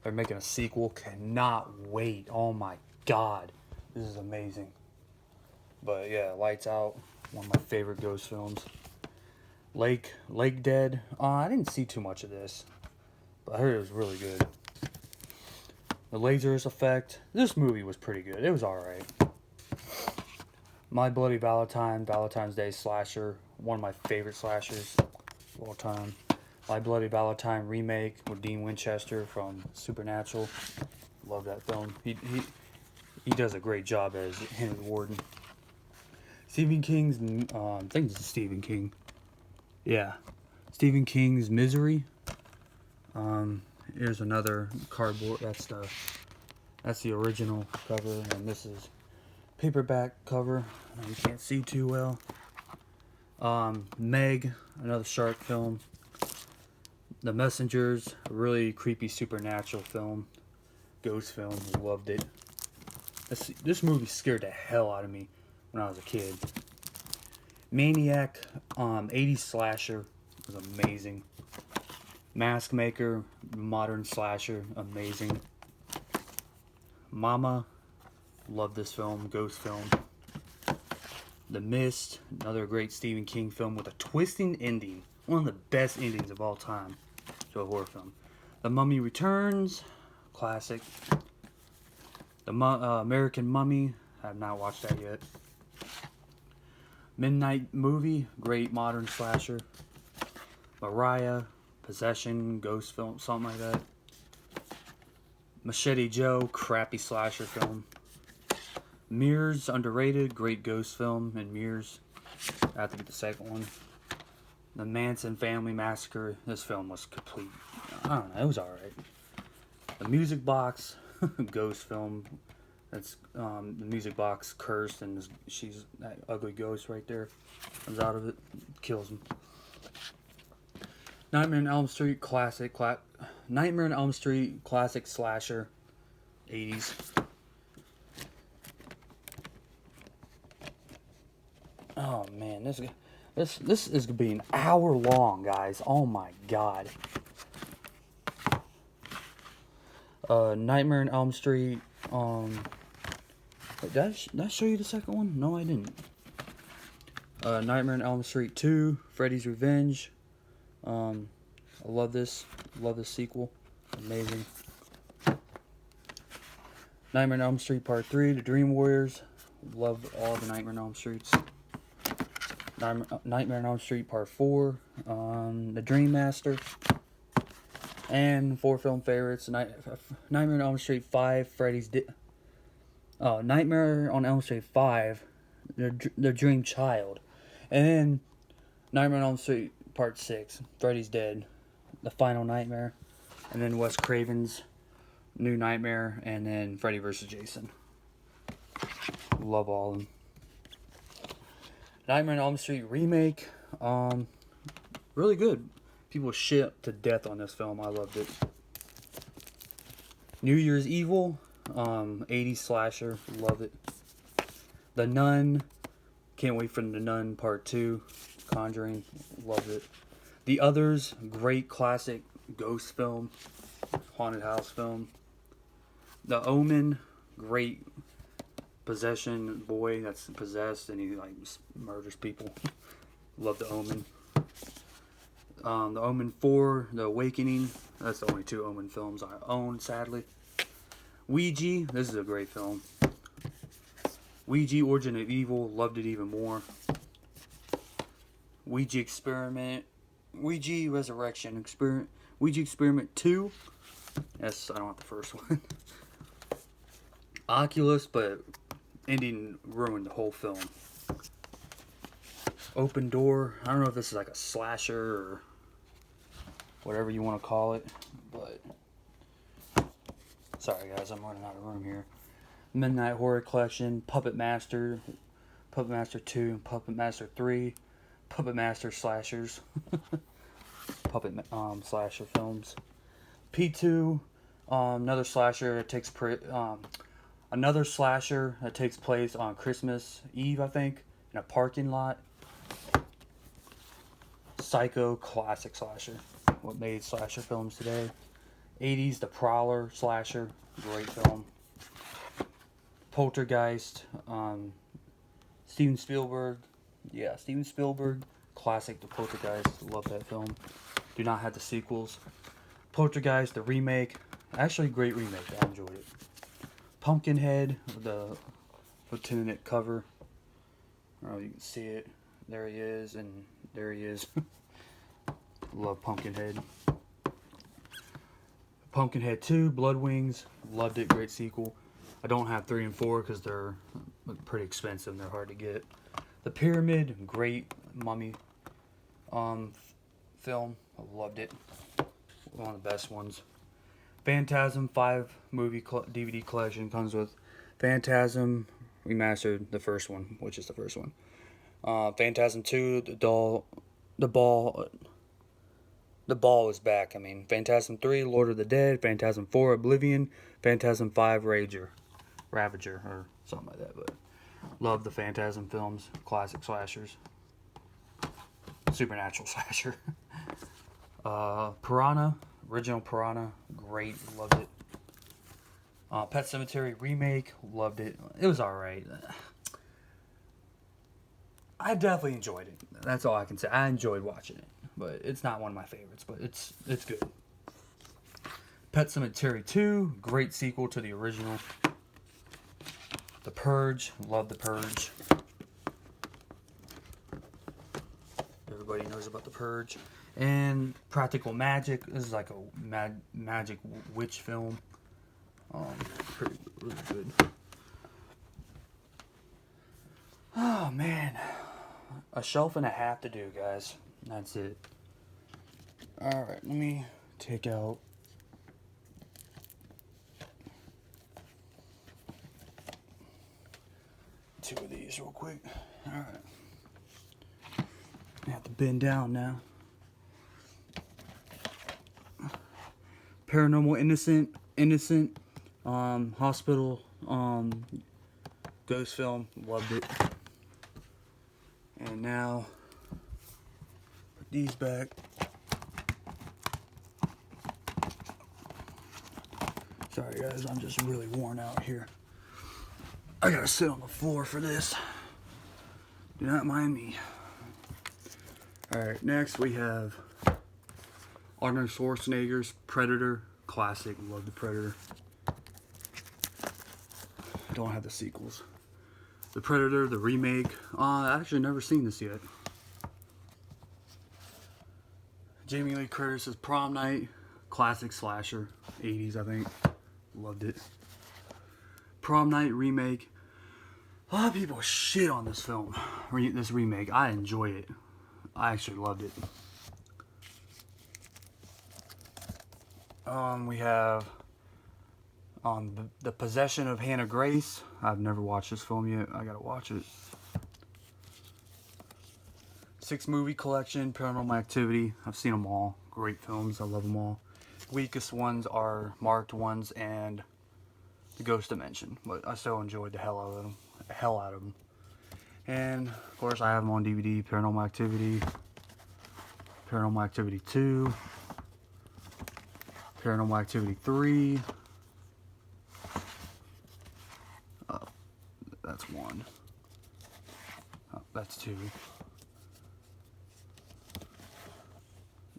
They're making a sequel. Cannot wait. Oh my god, this is amazing. But yeah, Lights Out. One of my favorite ghost films. Lake Dead. I didn't see too much of this, but I heard it was really good. The Lasers Effect. This movie was pretty good. It was alright. My Bloody Valentine. Valentine's Day slasher. One of my favorite slashers of all time. My Bloody Valentine remake with Dean Winchester from Supernatural. Love that film. He does a great job as Henry Warden. Stephen King's, I think it's Stephen King. Yeah. Stephen King's Misery. Here's another cardboard. That's the original cover, and this is paperback cover. You can't see too well. Meg, another shark film. The Messengers, a really creepy supernatural film. Ghost film. Loved it. This movie scared the hell out of me when I was a kid. Maniac, 80s slasher, was amazing. Mask Maker, modern slasher, amazing. Mama, love this film, ghost film. The Mist, another great Stephen King film with a twisting ending. One of the best endings of all time to a horror film. The Mummy Returns, classic. The American Mummy, I have not watched that yet. Midnight Movie, great modern slasher. Mariah, Possession, ghost film, something like that. Machete Joe, crappy slasher film. Mirrors, underrated, great ghost film. And Mirrors, I have to get the second one. The Manson Family Massacre, this film was complete. I don't know, it was alright. The Music Box, ghost film. That's the Music Box cursed, and she's that ugly ghost right there comes out of it, kills him. Nightmare on Elm Street classic, Nightmare on Elm Street classic slasher, 80s. Oh man, this is gonna be an hour long, guys. Oh my god. Nightmare on Elm Street. Wait, did I show you the second one? No, I didn't. Nightmare on Elm Street 2, Freddy's Revenge. I love this. Love this sequel. Amazing. Nightmare on Elm Street Part 3, The Dream Warriors. Love all the Nightmare on Elm Streets. Nightmare on Elm Street Part 4, The Dream Master. And 4 film favorites, Nightmare on Elm Street 5, Nightmare on Elm Street 5, The Dream Child. And then Nightmare on Elm Street Part 6, Freddy's Dead, The Final Nightmare. And then Wes Craven's New Nightmare, and then Freddy vs. Jason. Love all of them. Nightmare on Elm Street remake, really good. People shit to death on this film. I loved it. New Year's Evil, 80s slasher, love it. The Nun, can't wait for The Nun Part 2. Conjuring, love it. The Others, great classic ghost film, haunted house film. The Omen, great possession boy that's possessed and he like murders people. Love The Omen. The Omen 4, The Awakening. That's the only 2 Omen films I own, sadly. Ouija, this is a great film. Ouija, Origin of Evil, loved it even more. Ouija Experiment, Ouija Resurrection Experiment, Ouija Experiment 2. Yes, I don't want the first one. Oculus, but ending ruined the whole film. Open Door, I don't know if this is like a slasher or whatever you want to call it, but sorry guys, I'm running out of room here. Midnight Horror Collection, Puppet Master 2, Puppet Master 3, Puppet Master slashers, puppet slasher films. P2, another slasher that takes place on Christmas Eve, I think, in a parking lot. Psycho, classic slasher. What made slasher films today? 80s, The Prowler slasher, great film. Poltergeist, Steven Spielberg. Yeah, Steven Spielberg, classic. The Poltergeist, love that film. Do not have the sequels. Poltergeist, the remake, actually great remake. I enjoyed it. Pumpkinhead, the Platonic cover. I don't know if you can see it. There he is, and there he is. Love Pumpkinhead. Pumpkinhead 2, Blood Wings, loved it, great sequel. I don't have 3 and 4 because they're pretty expensive and they're hard to get. The Pyramid, great mummy film, I loved it. One of the best ones. Phantasm 5 movie DVD collection comes with Phantasm Remastered, the first one, which is the first one. Phantasm 2, the ball is back. I mean, Phantasm 3, Lord of the Dead, Phantasm 4, Oblivion, Phantasm 5, Ravager, or something like that. But love the Phantasm films, classic slashers, supernatural slasher. Piranha, original Piranha, great, loved it. Pet Sematary remake, loved it. It was alright. I definitely enjoyed it. That's all I can say. I enjoyed watching it, but it's not one of my favorites, but it's good. Pet Sematary 2, great sequel to the original. The Purge, love The Purge. Everybody knows about The Purge. And Practical Magic, this is like a magic witch film. Pretty really good. Oh man, a shelf and a half to do, guys. That's it. All right, let me take out 2 of these real quick. Alright. I have to bend down now. Paranormal Innocent, Hospital, ghost film, loved it. And now, put these back. Sorry guys, I'm just really worn out here. I gotta sit on the floor for this. Do not mind me. Alright, next we have Arnold Schwarzenegger's Predator. Classic, love the Predator. Don't have the sequels. The Predator, the remake. I've actually never seen this yet. Jamie Lee Curtis's Prom Night. Classic slasher. 80s, I think. Loved it. Prom Night remake. A lot of people shit on this film. This remake. I enjoy it. I actually loved it. We have The Possession of Hannah Grace. I've never watched this film yet. I gotta watch it. 6 movie collection, Paranormal Activity. I've seen them all. Great films. I love them all. Weakest ones are Marked Ones and The Ghost Dimension, but I still enjoyed the hell out of them. And of course, I have them on DVD. Paranormal Activity, Paranormal Activity 2, Paranormal Activity 3. That's 1. Oh, that's 2.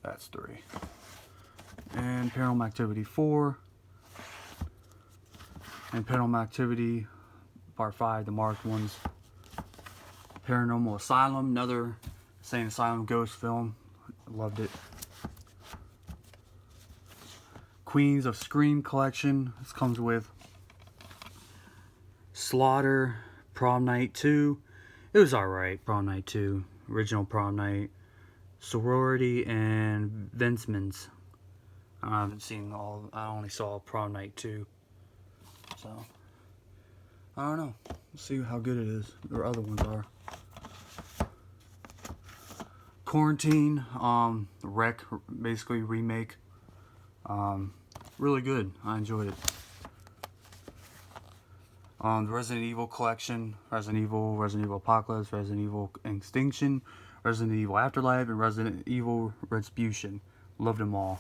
That's 3. And Paranormal Activity 4. And Paranormal Activity Part 5, the marked ones. Paranormal Asylum, another Insane Asylum ghost film. Loved it. Queens of Scream collection. This comes with Slaughter, Prom Night 2. It was alright, Prom Night 2. Original Prom Night. Sorority and Vinceman's. I haven't seen all. I only saw Prom Night 2. So, I don't know. We'll see how good it is. Or other ones are. Quarantine, Wreck, basically remake. Really good. I enjoyed it. The Resident Evil collection, Resident Evil Apocalypse, Resident Evil Extinction, Resident Evil Afterlife, and Resident Evil Retribution. Loved them all.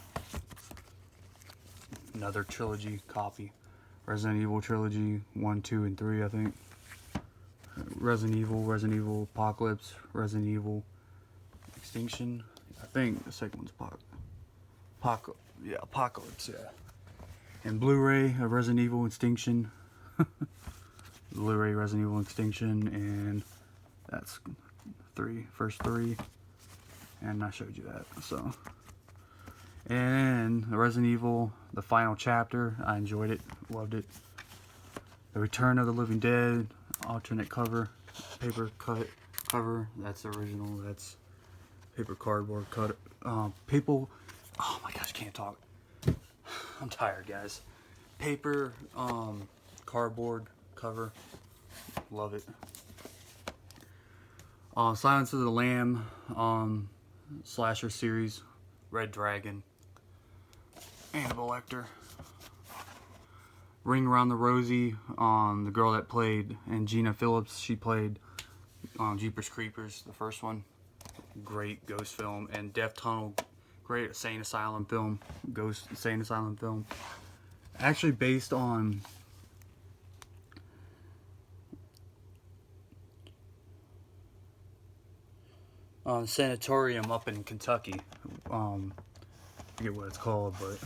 Another trilogy copy. Resident Evil trilogy 1, 2, and 3, I think. Resident Evil Apocalypse, Resident Evil Extinction. I think the second one's Apocalypse, yeah. And Blu-ray of Resident Evil Extinction. Blu-ray Resident Evil Extinction, and that's first 3. And I showed you that, so. And Resident Evil, the final chapter. I enjoyed it, loved it. The Return of the Living Dead, alternate cover, paper cut cover. That's the original. That's paper cardboard cut. People. Oh my gosh, can't talk. I'm tired, guys. Paper, cardboard cover. Love it. Silence of the Lamb, slasher series, Red Dragon. Hannibal Lecter. Ring Around the Rosie, the girl that played, and Gina Phillips, she played Jeepers Creepers, the first one. Great ghost film. And Death Tunnel, great Insane Asylum film, ghost Insane Asylum film. Actually based on sanatorium up in Kentucky. I forget what it's called, but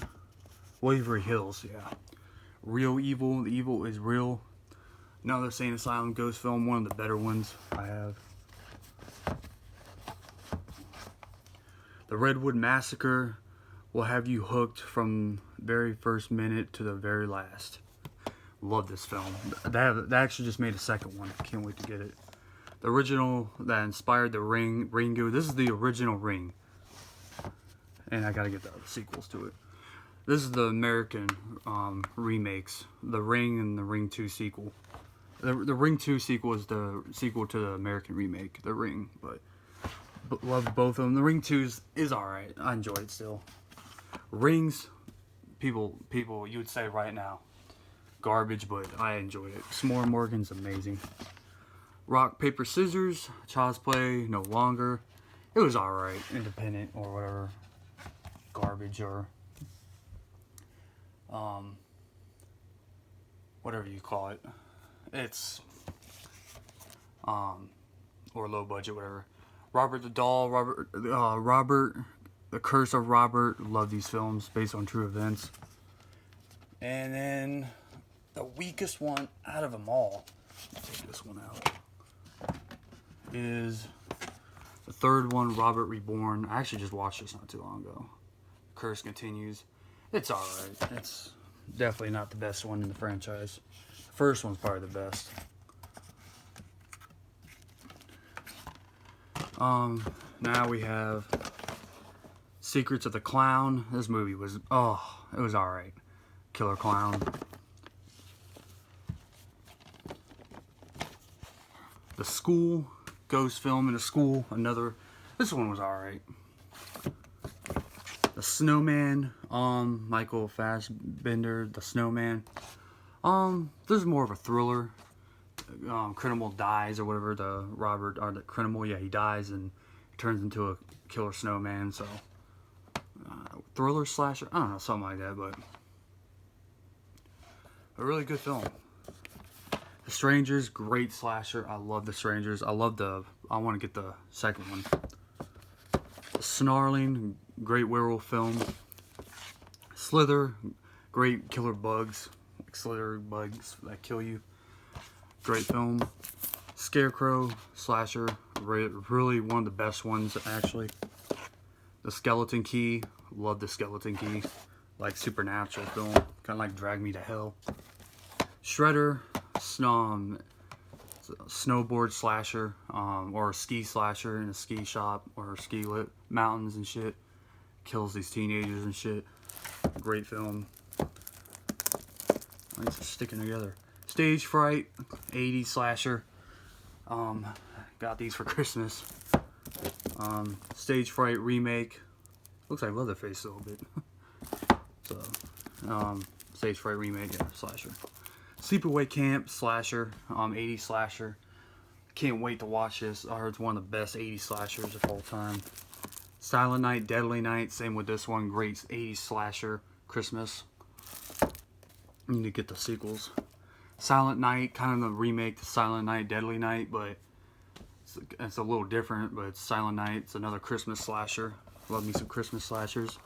Waverly Hills, yeah. Real Evil, the evil is real. Another Insane Asylum ghost film, one of the better ones I have. The Redwood Massacre will have you hooked from very first minute to the very last. Love this film. They actually just made a second one. Can't wait to get it. The original that inspired the Ringu. This is the original Ring. And I gotta get the sequels to it. This is the American remakes. The Ring and the Ring 2 sequel. The Ring 2 sequel is the sequel to the American remake, The Ring, but love both of them. The Ring 2 is alright. I enjoy it still. Rings, people, you would say right now, garbage, but I enjoyed it. S'more Morgan's amazing. Rock, Paper, Scissors, Child's Play, no longer. It was alright, independent or whatever, garbage or whatever you call it. It's or low budget, whatever. Robert the Doll, Robert, The Curse of Robert. Love these films based on true events. And then the weakest one out of them all, take this one out, is the third one, Robert Reborn. I actually just watched this not too long ago. Curse Continues. It's alright. It's definitely not the best one in the franchise. The first one's probably the best. Now we have Secrets of the Clown. This movie was, it was alright. Killer Clown. The School, ghost film in a school. This one was alright. The Snowman, Michael Fassbender, The Snowman. This is more of a thriller. Criminal dies or whatever, the criminal, he dies and turns into a killer snowman, so thriller slasher, I don't know, something like that, but a really good film. The Strangers, great slasher. I love The Strangers. I want to get the second one. The Snarling, great werewolf film. Slither, great killer bugs, like slither bugs that kill you. Great film. Scarecrow, slasher, really one of the best ones, actually. The Skeleton Key, love The Skeleton Key. Like supernatural film, kind of like Drag Me to Hell. Shredder, snowboard slasher, or a ski slasher in a ski shop or ski lit mountains and shit. Kills these teenagers and shit. Great film. These are sticking together. Stage Fright, 80s slasher. Got these for Christmas. Stage Fright remake. Looks like Leatherface a little bit. So, Stage Fright remake, yeah, slasher. Sleepaway Camp, slasher, 80s slasher. Can't wait to watch this. I heard it's one of the best 80s slashers of all time. Silent Night, Deadly Night, same with this one. Great 80s slasher, Christmas. You need to get the sequels. Silent Night, kind of a remake to Silent Night, Deadly Night, but it's a little different, but it's Silent Night. It's another Christmas slasher. Love me some Christmas slashers.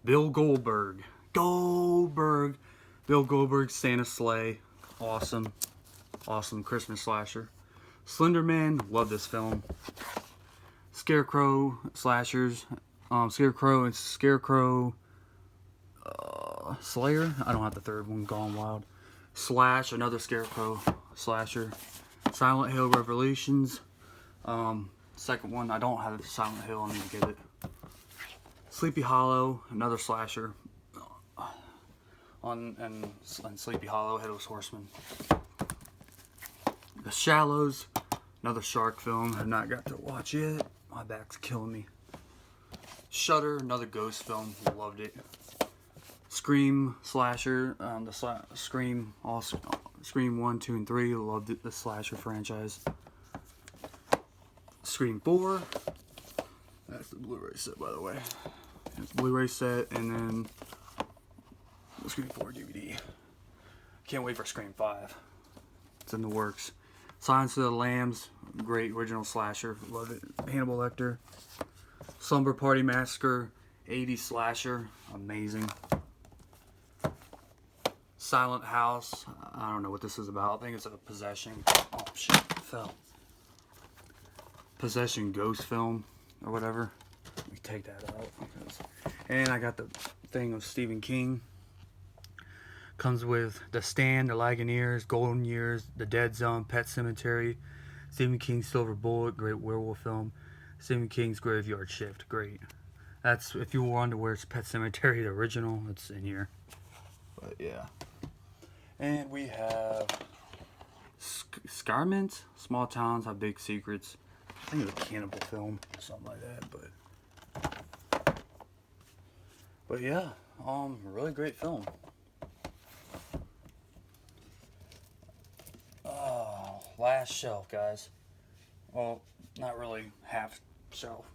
Bill Goldberg. Bill Goldberg, Santa Sleigh. Awesome. Awesome Christmas slasher. Slender Man, love this film. Scarecrow slashers. Scarecrow and Scarecrow Slayer. I don't have the third one, Gone Wild. Slash, another Scarecrow slasher. Silent Hill Revelations. Second one, I don't have Silent Hill, I need to get it. Sleepy Hollow, another slasher. And Sleepy Hollow, Headless Horseman. The Shallows, another shark film. I've not got to watch yet. My back's killing me. Shudder, another ghost film. Loved it. Scream slasher, Scream 1, 2, and 3. Loved it, the slasher franchise. Scream 4. That's the Blu-ray set, by the way. It's Blu-ray set, and then the Scream 4 DVD. Can't wait for Scream 5. It's in the works. Silence of the Lambs, great original slasher. Love it. Hannibal Lecter. Slumber Party Massacre, 80s slasher. Amazing. Silent House. I don't know what this is about. I think it's a possession. Oh shit, it fell. Possession ghost film or whatever. Let me take that out. And I got the thing of Stephen King. Comes with The Stand, The Ligoniers, Golden Years, The Dead Zone, Pet Sematary, Stephen King's Silver Bullet, great werewolf film. Stephen King's Graveyard Shift, great. That's, if you were where it's Pet Sematary, the original, it's in here. But yeah. And we have Scarments, Small Towns Have Big Secrets. I think it's a cannibal film, something like that. But yeah, really great film. Oh, last shelf, guys. Well, not really half shelf.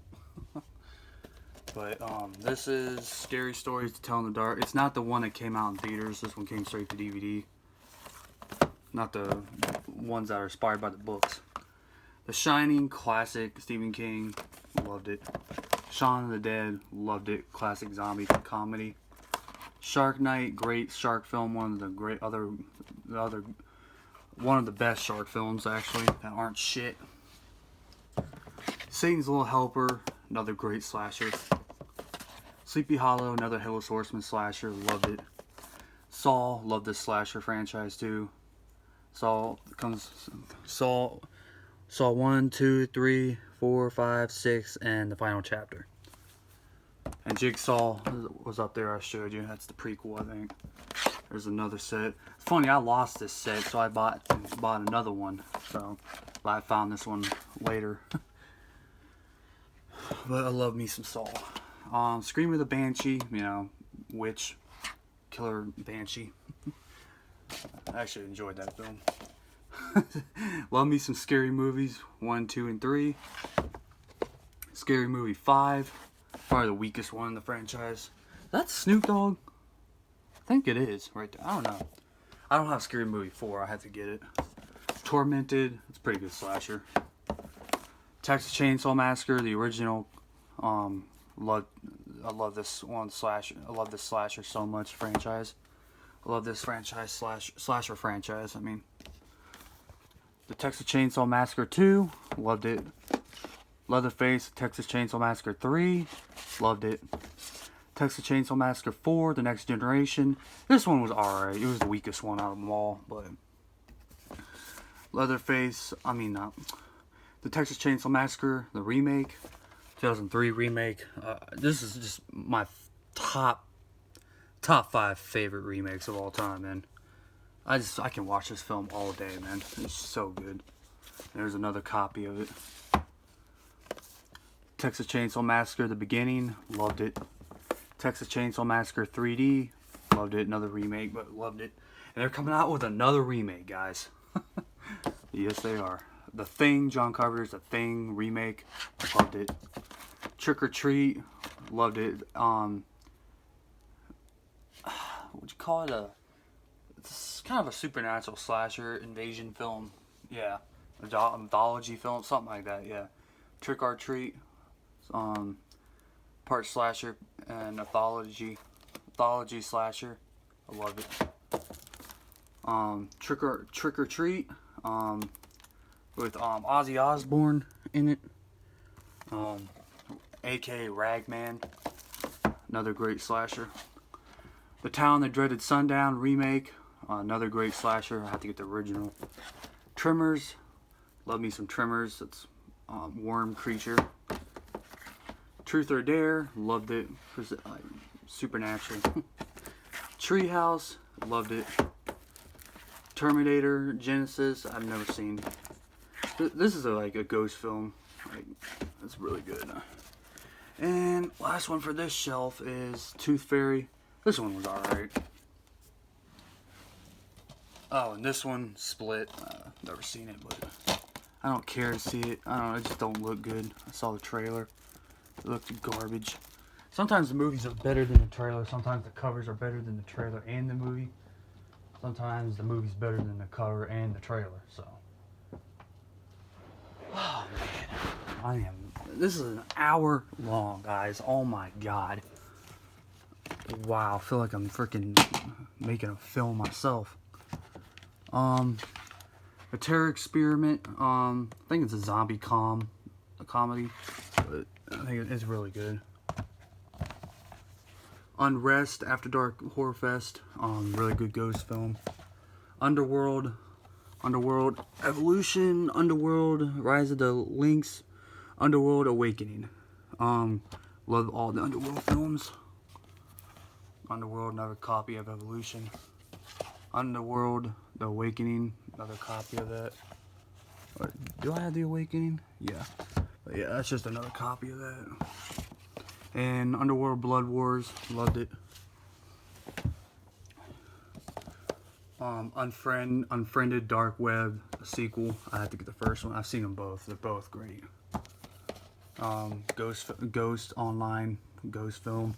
But this is Scary Stories to Tell in the Dark. It's not the one that came out in theaters. This one came straight to DVD. Not the ones that are inspired by the books. The Shining, classic, Stephen King, loved it. Shaun of the Dead, loved it, classic zombie comedy. Shark Night, great shark film, one of the best shark films actually that aren't shit. Satan's Little Helper, another great slasher. Sleepy Hollow, another Headless Horseman slasher, loved it. Saw, loved this slasher franchise too. Saw 1, 2, 3, 4, 5, 6, and the final chapter. And Jigsaw was up there, I showed you. That's the prequel, I think. There's another set. It's funny, I lost this set, so I bought another one. So I found this one later. But I love me some Saw. Scream of the Banshee, you know, witch, killer banshee. I actually enjoyed that film. Love me some Scary Movies 1, 2, and 3. Scary Movie 5, probably the weakest one in the franchise. That's Snoop Dogg. I think it is right there. I don't know. I don't have Scary Movie 4. I have to get it. Tormented. It's a pretty good slasher. Texas Chainsaw Massacre, the original. I love this one slasher. I love this slasher so much franchise. I love this franchise slasher franchise. I mean, the Texas Chainsaw Massacre 2, loved it. Leatherface, Texas Chainsaw Massacre 3, loved it. Texas Chainsaw Massacre 4, The Next Generation. This one was alright. It was the weakest one out of them all, but Leatherface, the Texas Chainsaw Massacre, the remake, 2003 remake. This is just my top 5 favorite remakes of all time, man. I can watch this film all day, man. It's so good. There's another copy of it. Texas Chainsaw Massacre, The Beginning, loved it. Texas Chainsaw Massacre 3D, loved it. Another remake, but loved it. And they're coming out with another remake, guys. Yes, they are. The Thing, John Carpenter's The Thing remake, loved it. Trick or Treat, loved it. What'd you call it? It's kind of a supernatural slasher invasion film. Yeah, anthology film, something like that. Yeah, Trick or Treat, part slasher and anthology slasher. I love it. Trick or Treat, with Ozzy Osbourne in it. A.K.A. Ragman, another great slasher. The Town That Dreaded Sundown remake, another great slasher. I have to get the original. Tremors, love me some Tremors. That's worm creature. Truth or Dare, loved it. Supernatural. Treehouse, loved it. Terminator Genesis, I've never seen. This is like a ghost film. It's really good. And last one for this shelf is Tooth Fairy. This one was alright. Oh, and this one, Split. Never seen it, but I don't care to see it. I don't know, it just don't look good. I saw the trailer. It looked garbage. Sometimes the movies are better than the trailer. Sometimes the covers are better than the trailer and the movie. Sometimes the movie's better than the cover and the trailer, so. Oh, man. This is an hour long, guys. Oh, my God. Wow, I feel like I'm freaking making a film myself. A Terror Experiment. I think it's a zombie comedy, but I think it's really good. Unrest, After Dark Horror Fest. Really good ghost film. Underworld Evolution, Underworld Rise of the Lynx, Underworld Awakening. Love all the Underworld films. Underworld, another copy of Evolution. Underworld, The Awakening, another copy of that. Or, do I have The Awakening? Yeah. But yeah, that's just another copy of that. And Underworld Blood Wars, loved it. Unfriended Dark Web, a sequel. I had to get the first one. I've seen them both. They're both great. Ghost Online, Ghost Film,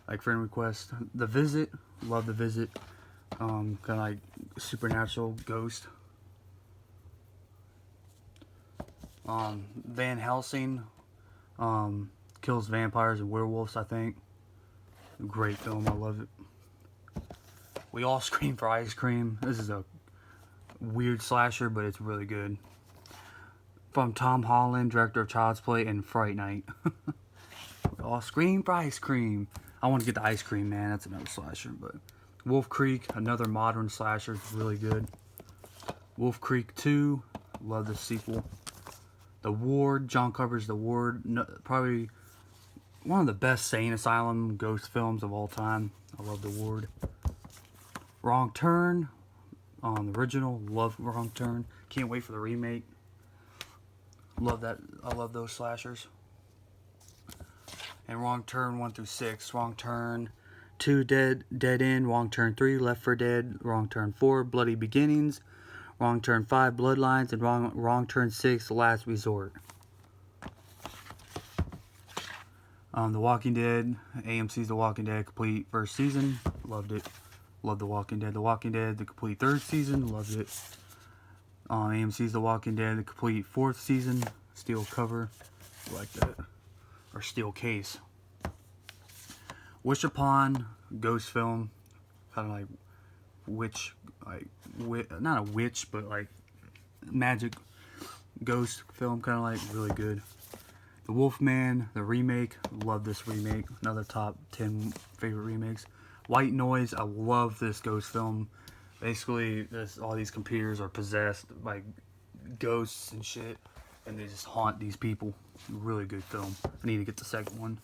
like friend request. The Visit, love The Visit. Kind of like supernatural ghost. Van Helsing, kills vampires and werewolves, I think. Great film, I love it. We All Scream for Ice Cream. This is a weird slasher, but it's really good. From Tom Holland, director of Child's Play and Fright Night. We All Scream for Ice Cream. I want to get the ice cream, man. That's another slasher. But Wolf Creek, another modern slasher, really good. Wolf Creek 2, love the sequel. The Ward, John Carpenter's The Ward, probably one of the best sane asylum ghost films of all time. I love The Ward. Wrong Turn, the original, love Wrong Turn. Can't wait for the remake. Love that. I love those slashers. And Wrong Turn 1 through 6. Wrong Turn 2, Dead End. Wrong Turn 3, Left 4 Dead. Wrong Turn 4, Bloody Beginnings. Wrong Turn 5, Bloodlines. And Wrong Turn 6, Last Resort. The Walking Dead. AMC's The Walking Dead, complete first season. Loved it. Love The Walking Dead. The Walking Dead, the complete third season. Loved it. AMC's The Walking Dead, the complete fourth season. Steel cover. Like that. Or steel case. Wish Upon, ghost film. Kind of like witch. Not a witch, but like magic ghost film. Kind of like really good. The Wolfman, the remake. Love this remake. Another top 10 favorite remakes. White Noise, I love this ghost film. Basically, all these computers are possessed by ghosts and shit, and they just haunt these people. Really good film. I need to get the second one.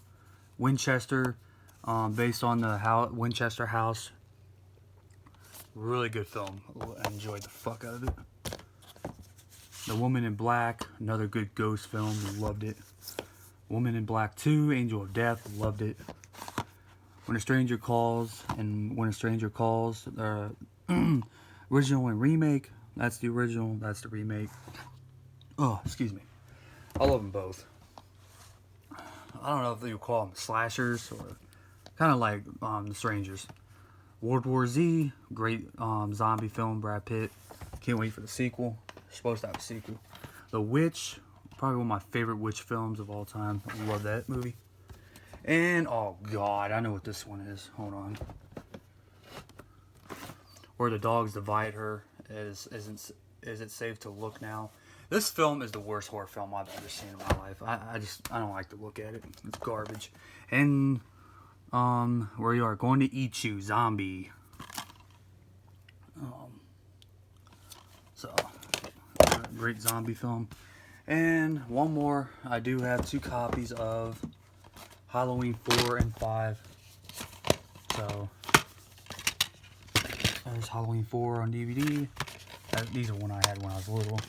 Winchester, based on the Winchester House. Really good film. I enjoyed the fuck out of it. The Woman in Black, another good ghost film. Loved it. Woman in Black 2, Angel of Death. Loved it. When a Stranger Calls and When a Stranger Calls, original and remake. That's the original, that's the remake. Oh, excuse me. I love them both. I don't know if you call them slashers or kind of like The Strangers. World War Z, great zombie film, Brad Pitt. Can't wait for the sequel. Supposed to have a sequel. The Witch, probably one of my favorite witch films of all time. I love that movie. And, oh god, I know what this one is. Hold on. Where the Dogs Divide Her. Is it safe to look now? This film is the worst horror film I've ever seen in my life. I don't like to look at it. It's garbage. And Where You Are Going to Eat You, Zombie. So great zombie film. And one more. I do have 2 copies of Halloween 4 and 5. So there's Halloween 4 on DVD. These are one I had when I was little.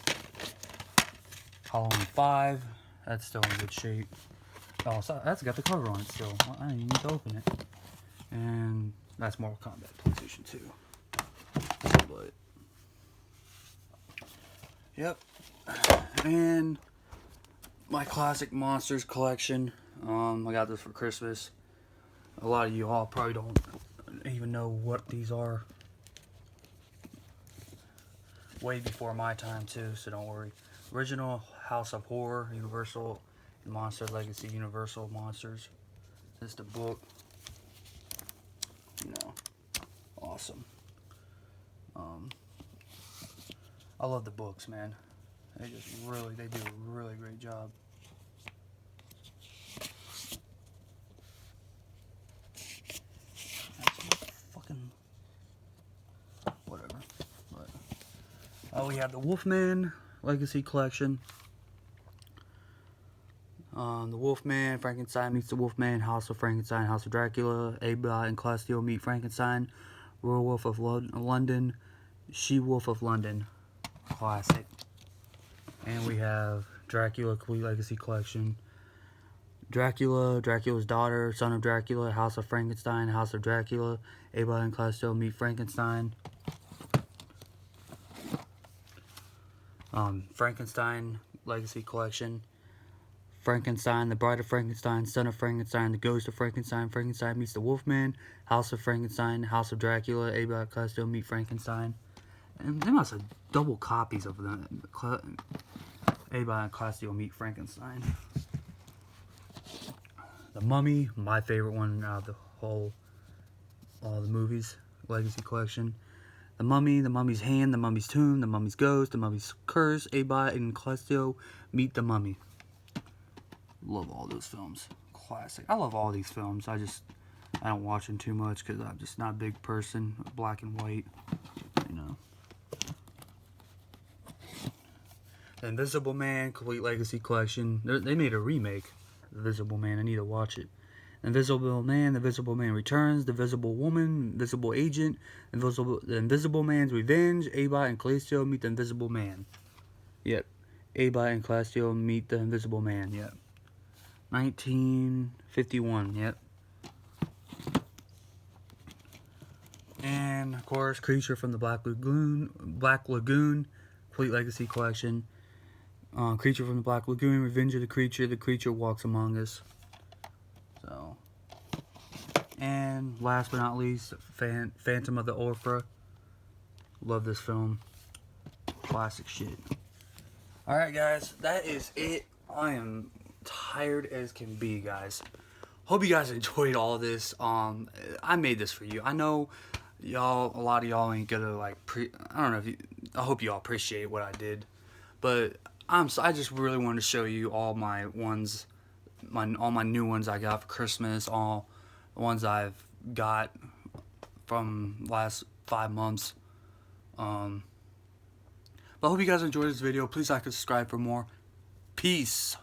Halloween 5. That's still in good shape. Oh, so that's got the cover on it still. Well, I didn't even need to open it. And that's Mortal Kombat PlayStation 2. But, yep. And my classic Monsters collection. I got this for Christmas. A lot of you all probably don't even know what these are. Way before my time too, so don't worry. Original House of Horror, Universal and Monsters Legacy, Universal Monsters. This is the book. Awesome. I love the books, man. They do a really great job. Fucking whatever. But we have the Wolfman Legacy Collection. The Wolfman, Frankenstein meets the Wolfman, House of Frankenstein, House of Dracula, Abba and Clasteel meet Frankenstein, Royal Wolf of London, She-Wolf of London, classic. And we have Dracula Complete Legacy Collection. Dracula, Dracula's Daughter, Son of Dracula, House of Frankenstein, House of Dracula, Abbott and Costello Meet Frankenstein. Frankenstein Legacy Collection. Frankenstein, The Bride of Frankenstein, Son of Frankenstein, The Ghost of Frankenstein, Frankenstein Meets the Wolfman, House of Frankenstein, House of Dracula, Abbott and Costello Meet Frankenstein. And they must have double copies of them. Abbott and Costello Meet Frankenstein. The Mummy, my favorite one out of the whole, all the movies, Legacy Collection. The Mummy, The Mummy's Hand, The Mummy's Tomb, The Mummy's Ghost, The Mummy's Curse, Abbott and Costello Meet the Mummy. Love all those films. Classic. I love all these films. I don't watch them too much because I'm just not a big person. Black and white, you know. The Invisible Man, Complete Legacy Collection. They made a remake. The Invisible Man. I need to watch it. Invisible Man, The Invisible Man Returns, The Invisible Woman, Invisible Agent, The Invisible Man's Revenge, Abbott and Costello Meet the Invisible Man. Yep. Abbott and Costello Meet the Invisible Man. Yep. 1951. Yep. And of course, Creature from the Black Lagoon, Complete Legacy Collection. Creature from the Black Lagoon, Revenge of the Creature Walks Among Us. So, and last but not least, Phantom of the Opera. Love this film. Classic shit. Alright guys, that is it. I am tired as can be, guys. Hope you guys enjoyed all this. I made this for you. I know y'all, a lot of y'all ain't gonna like I don't know if I hope y'all appreciate what I did, but I just really wanted to show you all my ones, all my new ones I got for Christmas, all the ones I've got from last 5 months. But I hope you guys enjoyed this video. Please like and subscribe for more. Peace.